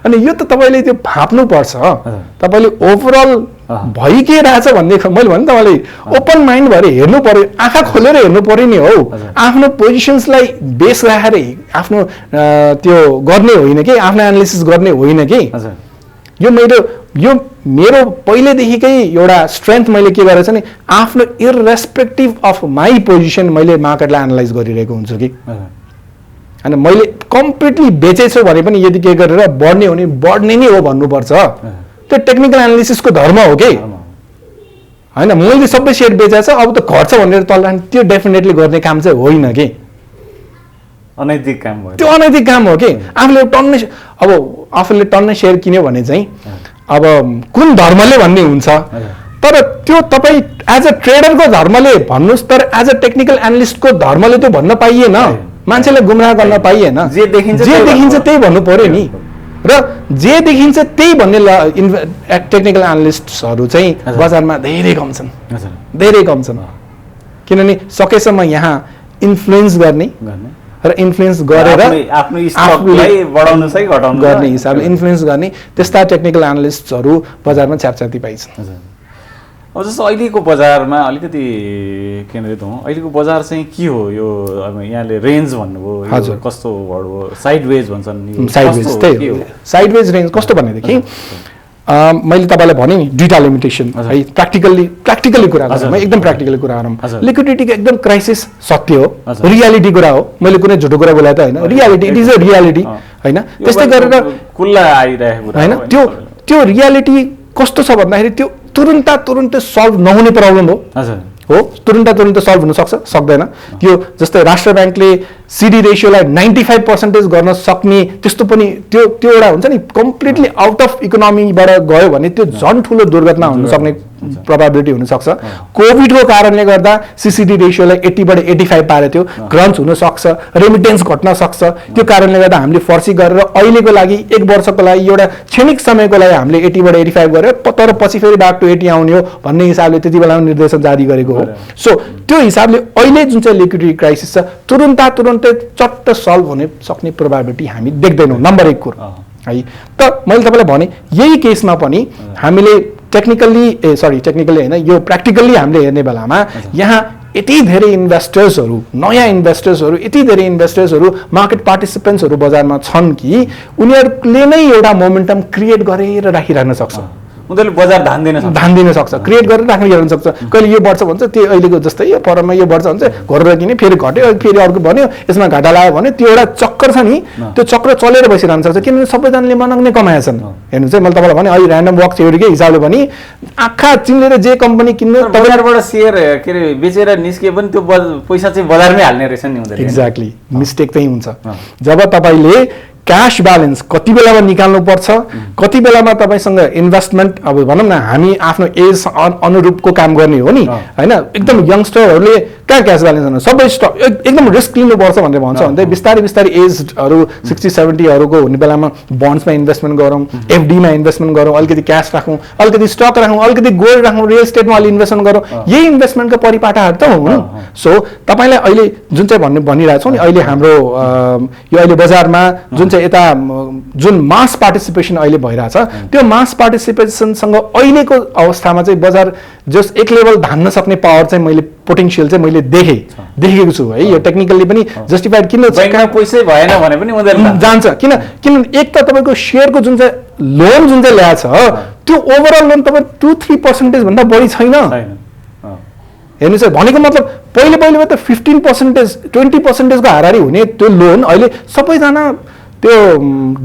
Speaker 1: अनि यो त तपाईँले त्यो फाप्नु पर्छ तपाईँले ओभरअल भइ के रहेछ भन्ने मैले भने तपाईँले ओपन माइन्ड भएर हेर्नु पर्यो आँखा खोलेर हेर्नु पर्यो नि हो आफ्नो पोजिसन्सलाई बेस राखेर आफ्नो त्यो गर्ने होइन कि आफ्नो एनालिसिस गर्ने होइन कि यो मेरो पहिलेदेखिकै एउटा स्ट्रेन्थ मैले के गरेको छु नि आफ्नो इररेस्पेक्टिभ अफ माई पोजिसन मैले मार्केटलाई एनालाइज गरिरहेको हुन्छु कि होइन मैले कम्प्लिटली बेचेछु भने पनि यदि के गरेर बढ्ने हो भने बढ्ने नै हो भन्नुपर्छ त्यो टेक्निकल एनालिसिसको धर्म हो कि होइन मैले सबै सेयर बेचेको छ अब त घट्छ भनेर तल त्यो डेफिनेटली गर्ने काम चाहिँ होइन कि
Speaker 2: अनैतिक काम हो
Speaker 1: त्यो अनैतिक काम हो कि आफूले टन्नै सेयर किन्यो भने चाहिँ अब कुन धर्मले भन्ने हुन्छ तर त्यो तपाईँ एज अ ट्रेडरको धर्मले भन्नुहोस् तर एज अ टेक्निकल एनालिस्टको धर्मले त्यो भन्न पाइएन मान्छेलाई गुमराह गर्न पाइएन जे देखिन्छ त्यही भन्नु पर्यो नि र जे देखिन्छ त्यही भन्ने टेक्निकल एनालिस्टहरू चाहिँ बजारमा धेरै कम छन् किनभने सकेसम्म यहाँ इन्फ्लुएन्स गर्ने र इन्फ्लुएन्स गरेर
Speaker 2: आफूलाई बढाउनु चाहिँ घटाउनु
Speaker 1: गर्ने हिसाबले इन्फ्लुएन्स गर्ने त्यस्ता टेक्निकल एनालिस्टहरू बजारमा च्यापच्याती पाइन्छन्
Speaker 2: अब जस्तो अहिलेको बजारमा अलिकति केन्द्रित हौँ अहिलेको बजार चाहिँ के हो यो अब यहाँले रेन्ज भन्नुभयो कस्तो हो साइडवेज भन्छन्
Speaker 1: साइडवेज रेन्ज कस्तो भनेदेखि मैले तपाईँलाई भने नि दुईटा लिमिटेसन है प्र्याक्टिकली कुरा गर्छु म एकदम प्र्याक्टिकली कुरा गरौँ लिक्विडिटीको एकदम क्राइसिस सत्य हो रियालिटी कुरा हो मैले कुनै झुटो कुरा बोलाए त होइन reality it is a reality होइन त्यस्तै गरेर
Speaker 2: खुल्ला आइरहेको
Speaker 1: होइन त्यो रियालिटी कस्तो छ भन्दाखेरि तुरुन्तै सल्भ नहुने प्रब्लम हो तुरुन्तै सल्भ हुन सक्छ सक्दैन त्यो जस्तै राष्ट्र ब्याङ्कले सिडी रेसियोलाई 95% गर्न सक्ने त्यस्तो पनि त्यो एउटा हुन्छ नि कम्प्लिटली आउट अफ इकोनोमीबाट गयो भने त्यो झन् ठुलो दुर्घटना हुन सक्ने प्रोबेबिलिटी हुन सक्छ कोभिडको कारणले गर्दा सीसीडी रेसियोलाई 80 बाट 85 पारेको थियो क्रन्च हुन सक्छ रेमिटेन्स घट्न सक्छ त्यो कारणले गर्दा हामीले फर्सी गरेर अहिलेको लागि 1 वर्षको लागि एउटा क्षणिक समयको लागि हामीले 80 बाट 85 गरेर तर पछि फेरि ब्याक टु 80 आउने हो भन्ने हिसाबले त्यति बेला निर्देशन जारी गरेको हो सो त्यो हिसाबले अहिले जुन चाहिँ लिक्विडिटी क्राइसिस छ तुरुन्तै चट्ट सल्भ हुने सक्ने प्रोबेबिलिटी हामी देख्दैनौँ नम्बर 1 कुरो है त मैले तपाईलाई भने यही केसमा पनि हामीले टेक्निकल्ली होइन यो प्र्याक्टिकल्ली हामीले हेर्ने बेलामा यहाँ यति धेरै इन्भेस्टर्सहरू नयाँ इन्भेस्टर्सहरू यति धेरै इन्भेस्टर्सहरू मार्केट पार्टिसिपेन्ट्सहरू बजारमा छन् कि उनीहरूले नै एउटा मोमेन्टम क्रिएट गरेर राखिरहन सक्छ
Speaker 2: उनीहरूले बजार धान दिन
Speaker 1: सक्छ क्रिएट गरेर राखिरहन सक्छ कहिले यो बढ्छ भन्छ त्यो अहिलेको जस्तै यो परमा यो बढ्छ भन्छ घरेर किने फेरि घट्यो फेरि अर्को भन्यो यसमा घाटा लाग्यो भने त्यो एउटा चक्कर छ नि त्यो चक्र चलेर बसिरहन सक्छ किनभने सबैजनाले मनग्ने कमाएका छन् हेर्नु चाहिँ मैले तपाईँलाई भने अहिले ऱ्यान्डम वक थ्योरीकै हिसाबले पनि आँखा चिम्लेर जे कम्पनी किन्नु
Speaker 2: बजारबाट सेयर के अरे बेचेर निस्किए पनि त्यो पैसा चाहिँ बजारमै हाल्ने रहेछ नि उनीहरूले
Speaker 1: एक्ज्याक्टली मिस्टेक त्यही हुन्छ जब तपाईँले क्यास ब्यालेन्स कति बेलामा निकाल्नु पर्छ कति बेलामा तपाईसँग इन्भेस्टमेन्ट अब भनौँ न हामी आफ्नो एज अनुरूपको काम गर्ने हो नि हैन एकदम यंगस्टरहरूले कहाँ क्यास ब्यालेन्स हुनु सबै स्टक एकदम रिस्क लिनुपर्छ भनेर भन्छ भने बिस्तारै एजहरू 60-70 हरूको हुने बेलामा बन्ड्समा इन्भेस्टमेन्ट गरौँ एफडीमा इन्भेस्टमेन्ट गरौँ अलिकति क्यास राखौँ अलिकति स्टक राखौँ अलिकति गोल्ड राखौँ रियल इस्टेटमा अलि इन्भेस्टमेन्ट गरौँ यही इन्भेस्टमेन्टको परिपाटाहरू त हुन् सो तपाईँलाई अहिले जुन चाहिँ भनिरहेको छौँ नि अहिले हाम्रो यो अहिले बजारमा जुन चाहिँ यता जुन मास पार्टिसिपेसन अहिले भइरहेछ त्यो मास पार्टिसिपेसनसँग अहिलेको अवस्थामा चाहिँ बजार जस एक लेभल धान्न सक्ने पावर चाहिँ मैले पोटेन्सियल चाहिँ मैले देखेको छु है यो टेक्निकली पनि जस्टिफाइड किन
Speaker 2: पैसै भएन भने पनि उनीहरूले
Speaker 1: जान्छ किन एक त तपाईँको सेयरको जुन चाहिँ लोन जुन चाहिँ ल्याएको छ त्यो ओभरअल लोन तपाईँ 2-3% भन्दा बढी छैन हेर्नुहोस् है भनेको मतलब पहिले त 15% 20% को हाराहारी हुने त्यो लोन अहिले सबैजना त्यो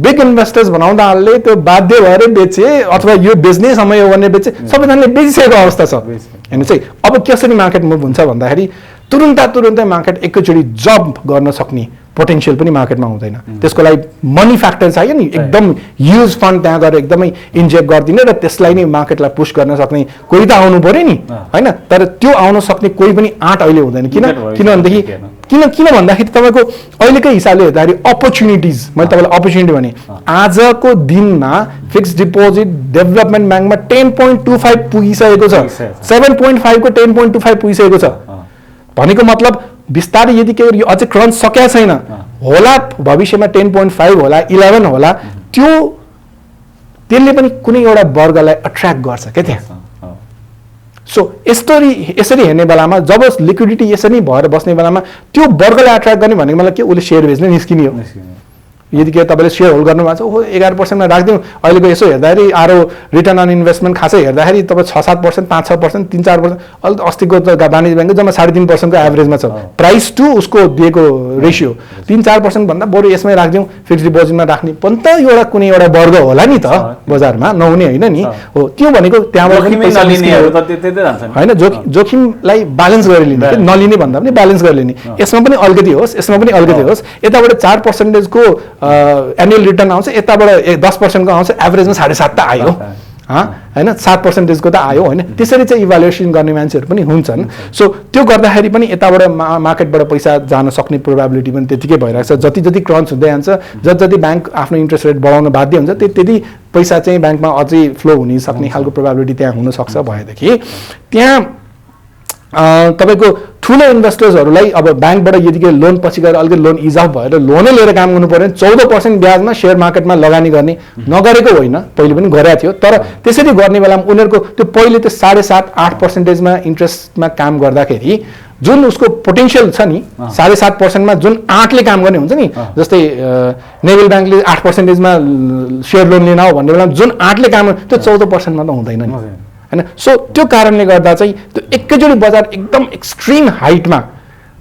Speaker 1: बिग इन्भेस्टर्स बनाउँदाले त्यो बाध्य भएर बेचे अथवा यो बेच्ने समय हो भने बेचे सबैजनाले बेचिसकेको अवस्था छ हेर्नुहोस् है अब कसरी मार्केट मुभ हुन्छ भन्दाखेरि तुरुन्तै मार्केट एकैचोटि जम्प गर्न सक्ने पोटेन्सियल पनि मार्केटमा हुँदैन त्यसको लागि मनी फ्याक्टर चाहियो नि एकदम ह्युज फन्ड त्यहाँ गएर एकदमै इन्जेक्ट गरिदिने र त्यसलाई नै मार्केटलाई पुश गर्न सक्ने कोही त आउनु पर्यो नि हैन तर त्यो आउन सक्ने कोही पनि आँट अहिले हुँदैन किनभनेदेखि किन भन्दाखेरि तपाईँको अहिलेकै हिसाबले हेर्दाखेरि अपर्च्युनिटिज मैले तपाईँलाई अपर्च्युनिटी भने आजको दिनमा फिक्स्ड डिपोजिट डेभलपमेन्ट ब्याङ्कमा 10.25 पुगिसकेको छ 7.5 को 10.25 पुगिसकेको छ भनेको मतलब बिस्तारै यदि के यो अझै क्रन्च सकेको छैन होला भविष्यमा 10.5 होला 11 होला त्यसले पनि कुनै एउटा वर्गलाई अट्र्याक्ट गर्छ के त्यहाँ सो यसरी हेर्ने बेलामा जब लिक्विडिटी यसरी भएर बस्ने बेलामा त्यो वर्गलाई अट्र्याक्ट गर्ने भनेको मलाई के उसले सेयर बेच्ने निस्किने हो यदि के तपाईँले सेयर होल्ड गर्नु भएको छ ओहो 11% राखिदिउँ अहिलेको यसो हेर्दाखेरि आरो रिटर्न अन इन्भेस्टमेन्ट खासै हेर्दाखेरि तपाईँ 6-7%, 5-6%, 3-4% अहिले अस्तिको त वाणिज्य ब्याङ्कको जम्मा 3.5% को एभरेजमा छ प्राइस टु उसको दिएको रेसियो 3-4% भन्दा बरु यसमै राखिदिउँ फिक्स्ड डिपोजिटमा राख्ने पनि त एउटा कुनै एउटा वर्ग होला नि त बजारमा नहुने होइन नि हो त्यो भनेको त्यहाँबाट पनि होइन जोखिमलाई ब्यालेन्स गरेर लिने नलिने भन्दा पनि ब्यालेन्स गरेर लिने यसमा पनि अलिकति होस् यसमा पनि अलिकति होस् यताबाट 4% को एनुअल रिटर्न आउँछ यताबाट 10% को आउँछ एभरेजमा 7.5 त आयो हैन 7% को त आयो हैन त्यसरी चाहिँ इभ्यालुएसन गर्ने मान्छेहरू पनि हुन्छन् सो त्यो गर्दाखेरि पनि यताबाट मार्केटबाट पैसा जान सक्ने प्रोबेबिलिटी पनि त्यतिकै भइरहेको छ जति क्रन्च हुँदै जान्छ जति ब्याङ्क आफ्नो इन्ट्रेस्ट रेट बढाउन बाध्य हुन्छ त्यति पैसा चाहिँ ब्याङ्कमा अझै फ्लो हुन सक्ने खालको प्रोबेबिलिटी त्यहाँ हुन सक्छ भएदेखि त्यहाँ तपाईको ठुलो इन्भेस्टर्सहरूलाई अब ब्याङ्कबाट यदि लोन पछि गएर अलिकति लोन इज अफ भएर लोनै लिएर काम गर्नु पर्यो 14% ब्याजमा सेयर मार्केटमा लगानी गर्ने नगरेको होइन पहिले पनि गरेको थियो तर त्यसरी गर्ने बेलामा उनीहरूको त्यो पहिले त्यो 7.5-8% मा इन्ट्रेस्टमा काम गर्दाखेरि जुन उसको पोटेन्सियल छ नि 7.5% मा जुन 8 ले काम गर्ने हुन्छ नि जस्तै नेभल ब्याङ्कले 8% मा सेयर लोन लिन हो भन्ने बेलामा जुन 8 ले काम त्यो 14% मा त हुँदैन नि हैन सो त्यो कारणले गर्दा चाहिँ त्यो एकैचोटि बजार एकदम एक्सट्रिम हाइटमा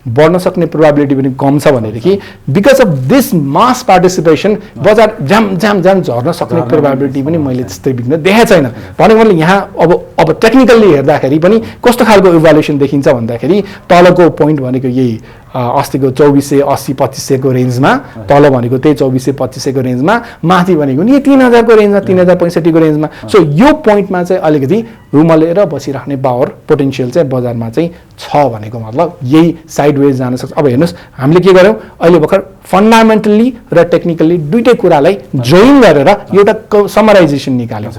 Speaker 1: बढ्न सक्ने प्रोबेबिलिटी पनि कम छ भनेदेखि because of this mass participation बजार जाम जाम जाम झर्न सक्ने प्रोबेबिलिटी पनि मैले त्यस्तै बिग्न देखेको छैन। भनेको मैले यहाँ अब टेक्निकल्ली हेर्दाखेरि पनि कस्तो खालको इभ्यालुएसन देखिन्छ भन्दाखेरि तलको पोइन्ट भनेको यही अस्तिको 2480-2500 को रेन्जमा, तल भनेको त्यही 2400-2500 को रेन्जमा, माथि भनेको नि 3000 को रेन्जमा, 3065 को रेन्जमा। सो यो पोइन्टमा चाहिँ अलिकति रुमलेर बसिराख्ने पावर पोटेन्सियल चाहिँ बजारमा चाहिँ छ भनेको मतलब यही साइडवेज जान सक्छ। अब हेर्नुहोस् हामीले के गर्यौँ अहिले भर्खर फन्डामेन्टल्ली र टेक्निकल्ली दुईटै कुरालाई जोइन गरेर एउटा समराइजेसन निकाल्यौँ।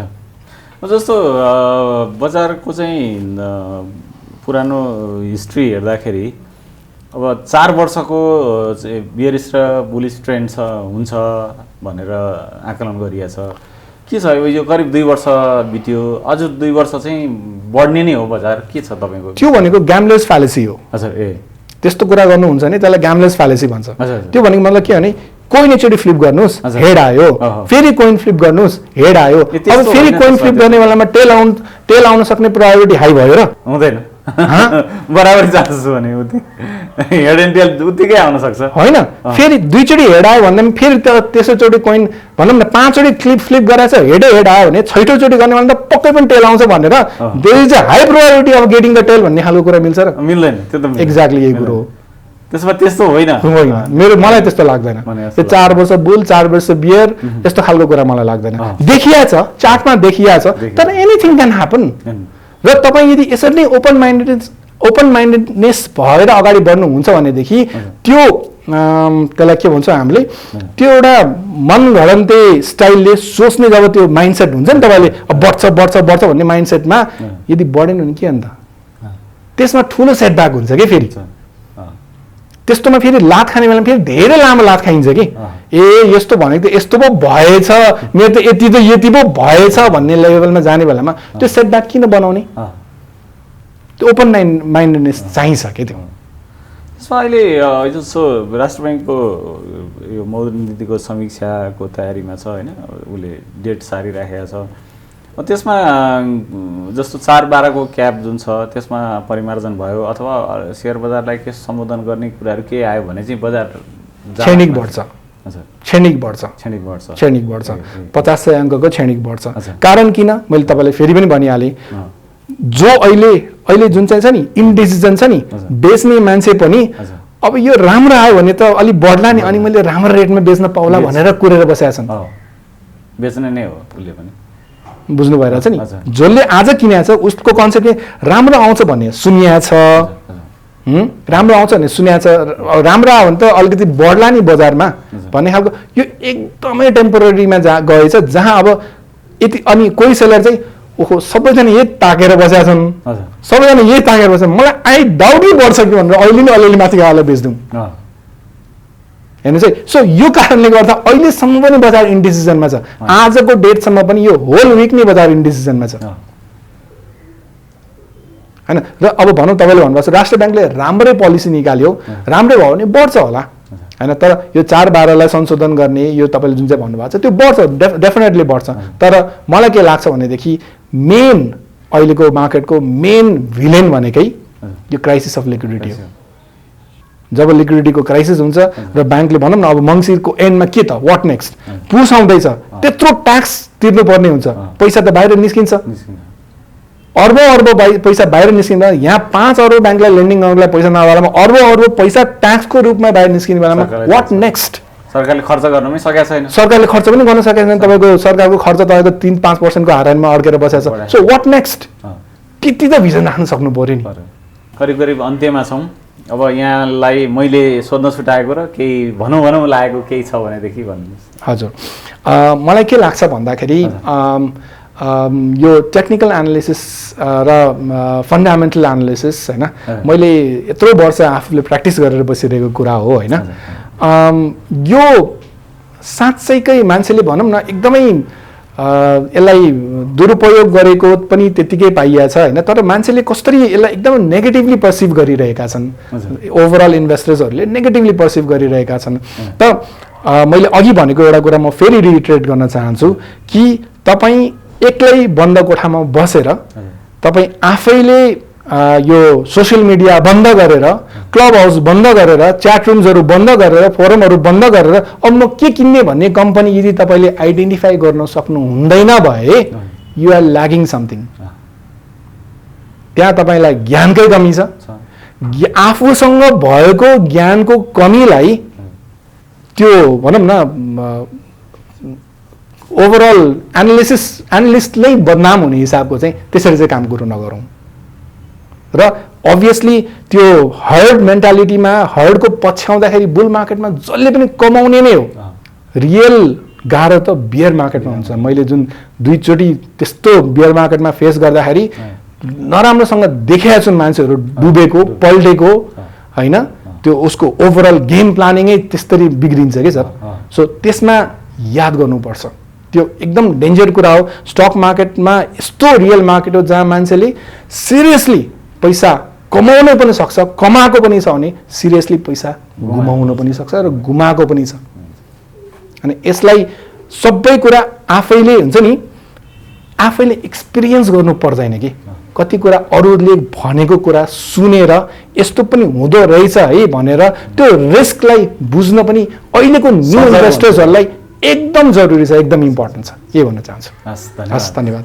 Speaker 2: जस्तो बजारको चाहिँ पुरानो हिस्ट्री हेर्दाखेरि अब 4 वर्षको बियरिश र बुलिश ट्रेन्ड हुन्छ भनेर आकलन गरिएको छ। के छ यो करिब 2 वर्ष बित्यो, अझ 2 वर्ष चाहिँ बढ्ने नै हो बजार, के छ तपाईँको?
Speaker 1: त्यो भनेको ग्याम्बलर्स फ्यालेसी हो।
Speaker 2: हजुर,
Speaker 1: त्यस्तो कुरा गर्नुहुन्छ भने त्यसलाई ग्याम्बलर्स फ्यालेसी भन्छ। त्यो भनेको मतलब के भने कोइन एकचोटि फ्लिप गर्नुहोस् हेड आयो, फेरि कोइन फ्लिप गर्नुहोस् हेड आयो, अब फेरि कोइन फ्लिप गर्ने बेलामा टेल आउन सक्ने प्रोबेबिलिटी हाई भयो र
Speaker 2: हुँदैन? बराबर चान्सेस हो भने हेड एन्ड टेल उत्तिकै आउन सक्छ
Speaker 1: होइन? फेरि दुईचोटि हेड आयो भन्दा पनि फेरि तेस्रोचोटि कोइन भनौँ न 5चोटि फ्लिप गराएछ हेड आयो भने 6औँचोटि गर्ने बेला त पक्कै पनि टेल आउँछ भनेर there is a high probability of getting the tail भन्ने खालको कुरा मिल्छ र?
Speaker 2: मिल्दैन। त्यो त
Speaker 1: एक्ज्याक्टली यही कुरो हो।
Speaker 2: त्यसमा त्यस्तो होइन,
Speaker 1: मलाई त्यस्तो लाग्दैन। त्यो 4 वर्ष बुल 4 वर्ष बियर यस्तो खालको कुरा मलाई लाग्दैन। देखिया छ, चार्टमा देखिया छ, तर एनिथिङ क्यान ह्यापन। र तपाईँ यदि यसरी नै ओपन माइन्डेडनेस भएर अगाडि बढ्नुहुन्छ भनेदेखि त्यो त्यसलाई के भन्छौँ हामीले, त्यो एउटा मनघडन्ते स्टाइलले सोच्ने जब त्यो माइन्डसेट हुन्छ नि तपाईँले बढ्छ भन्ने माइन्डसेटमा यदि बढेन भने के अन्त त्यसमा ठुलो सेटब्याक हुन्छ कि फेरि त्यस्तोमा फेरि लात खाने बेलामा फेरि धेरै लामो लात खाइन्छ कि यस्तो भनेको त यस्तो पो भएछ, मेरो त यति पो भएछ भन्ने लेभलमा जाने बेलामा त्यो सेटब्याक किन बनाउने? त्यो ओपन माइन्डेडनेस चाहिन्छ कि त्यो।
Speaker 2: त्यसमा अहिले जस्तो राष्ट्र ब्याङ्कको यो मौद्रिक नीतिको समीक्षाको तयारीमा छ होइन, उसले डेट सारिराखेको छ। त्यसमा जस्तो 4-12 को क्याप जुन छ त्यसमा परिमार्जन भयो अथवा सेयर बजारलाई के सम्बोधन गर्ने कुराहरू के आयो भने चाहिँ बजार
Speaker 1: क्षणिक बढ्छ। क्षणिक बढ्छ 50 अङ्कको क्षणिक बढ्छ। कारण किन मैले तपाईँलाई फेरि पनि भनिहालेँ, जो अहिले जुन चाहिँ छ नि इन्डिसिजन छ नि, बेच्ने मान्छे पनि अब यो राम्रो आयो भने त अलिक बढ्ला नि अनि मैले राम्रो रेटमा बेच्न पाउला भनेर कुरेर बसेका छन्।
Speaker 2: बेच्ने नै हो उसले पनि,
Speaker 1: बुझ्नु भइरहेछ नि? जसले आज किनेको छ उसको कन्सेप्ट राम्रो आउँछ भन्ने सुनिया छ, राम्रो आउँछ भने सुनिया छ, राम्रो आयो भने त अलिकति बढ्ला नि बजारमा भन्ने खालको यो एकदमै टेम्पोरेरीमा गएछ, जहाँ अब यति अनि कोही सेलर चाहिँ ओहो सबैजना यही ताकेर बसेका छन्, सबैजना यही ताकेर बसेका छन्, मलाई आई डाउटै बढ्छ कि भनेर अहिले नै अलिअलि माथि गएर बेच्दिउँ हेर्नुहोस् है। सो यो कारणले गर्दा अहिलेसम्म पनि बजार इन्डिसिजनमा छ। आजको डेटसम्म पनि यो होल विक नै बजार इन्डिसिजनमा छ होइन। र अब भनौँ तपाईँले भन्नुभएको छ राष्ट्र ब्याङ्कले राम्रै पोलिसी निकाल्यो, राम्रै भयो भने बढ्छ होला होइन, तर यो 4-12 संशोधन गर्ने यो तपाईँले जुन चाहिँ भन्नुभएको छ त्यो बढ्छ, डेफिनेटली बढ्छ। तर मलाई के लाग्छ भनेदेखि मेन अहिलेको मार्केटको मेन भिलेन भनेकै यो क्राइसिस अफ लिक्विडिटी हो। जब लिक्विडिटीको क्राइसिस हुन्छ र ब्याङ्कले भनौँ न अब मङ्सिरको एन्डमा के त वाट नेक्स्ट पुस आउँदैछ, त्यत्रो ट्याक्स तिर्नुपर्ने हुन्छ, पैसा त बाहिर निस्किन्छ, अर्ब पैसा बाहिर निस्किँदा यहाँ 5 अर्ब ब्याङ्कलाई लेन्डिङ गर्नलाई पैसा नभएमा अर्ब पैसा ट्याक्सको रूपमा बाहिर निस्किने बेलामा वाट नेक्स्ट?
Speaker 2: सरकारले खर्च गर्न पनि सकेको छैन,
Speaker 1: सरकारले खर्च पनि गर्न सकेको छैन। तपाईँको सरकारको खर्च तपाईँको 3-5% को हारानमा अड्केर बसेको छ। So what next? त्यति त भिजन राख्न सक्नु पर्यो नि।
Speaker 2: करिब अन्त्यमा छौँ। अब यहाँलाई मैले सोध्न छुटाएको र केही भनौँ लागेको केही छ भनेदेखि भन्नुहोस्।
Speaker 1: हजुर, मलाई के लाग्छ भन्दाखेरि यो टेक्निकल एनालिसिस र फन्डामेन्टल एनालिसिस होइन, मैले यत्रो वर्ष आफूले प्र्याक्टिस गरेर बसिरहेको कुरा हो होइन। यो साँच्चैकै मान्छेले भनौँ न एकदमै यसलाई दुरुपयोग गरेको पनि त्यत्तिकै पाइएको छ होइन, तर मान्छेले कसरी यसलाई एकदमै नेगेटिभली पर्सिभ गरिरहेका छन्, ओभरअल इन्भेस्टर्सहरूले नेगेटिभली पर्सिभ गरिरहेका छन्। त मैले अघि भनेको एउटा कुरा म फेरि रिइटरेट गर्न चाहन्छु कि तपाईँ एक्लै बन्द कोठामा बसेर तपाईँ आफैले यो सोसियल मिडिया बन्द गरेर, क्लब हाउस बन्द गरेर, च्याट रुम्सहरू बन्द गरेर, फोरमहरू बन्द गरेर अब म के किन्ने भन्ने कम्पनी यदि तपाईँले आइडेन्टिफाई गर्न सक्नु हुँदैन भए यु आर ल्यागिङ समथिङ। त्यहाँ तपाईँलाई ज्ञानकै कमी छ। आफूसँग भएको ज्ञानको कमीलाई त्यो भनौँ न ओभरअल एनालिस्टलाई बदनाम हुने हिसाबको चाहिँ त्यसरी चाहिँ काम कुरो नगरौँ। र अभियसली त्यो हर्ड मेन्टालिटीमा हर्डको पछ्याउँदाखेरि बुल मार्केटमा जसले पनि कमाउने नै हो। रियल गाह्रो त बियर मार्केटमा हुन्छ। मैले जुन 2 चोटि त्यस्तो बियर मार्केटमा फेस गर्दाखेरि नराम्रोसँग देखेका छन् मान्छेहरू डुबेको पल्टेको होइन। त्यो उसको ओभरअल गेम प्लानिङै त्यसरी बिग्रिन्छ कि सर। सो त्यसमा याद गर्नुपर्छ। त्यो एकदम डेन्जर कुरा हो। स्टक मार्केटमा यस्तो रियल मार्केट हो जहाँ मान्छेले सिरियसली पैसा कमाउन पनि सक्छ, कमाएको पनि छ भने सिरियसली पैसा गुमाउन पनि सक्छ र गुमाएको पनि छ। अनि यसलाई सबै कुरा आफैले हुन्छ नि, आफैले एक्सपिरियन्स गर्नु पर्दैन कि। कति कुरा अरूले भनेको कुरा सुनेर यस्तो पनि हुँदो रहेछ है भनेर त्यो रिस्कलाई बुझ्न पनि अहिलेको न्यू इन्भेस्टर्सहरूलाई एकदम जरुरी छ, एकदम इम्पोर्टेन्ट छ। के भन्न चाहन्छु।
Speaker 2: हस्, धन्यवाद।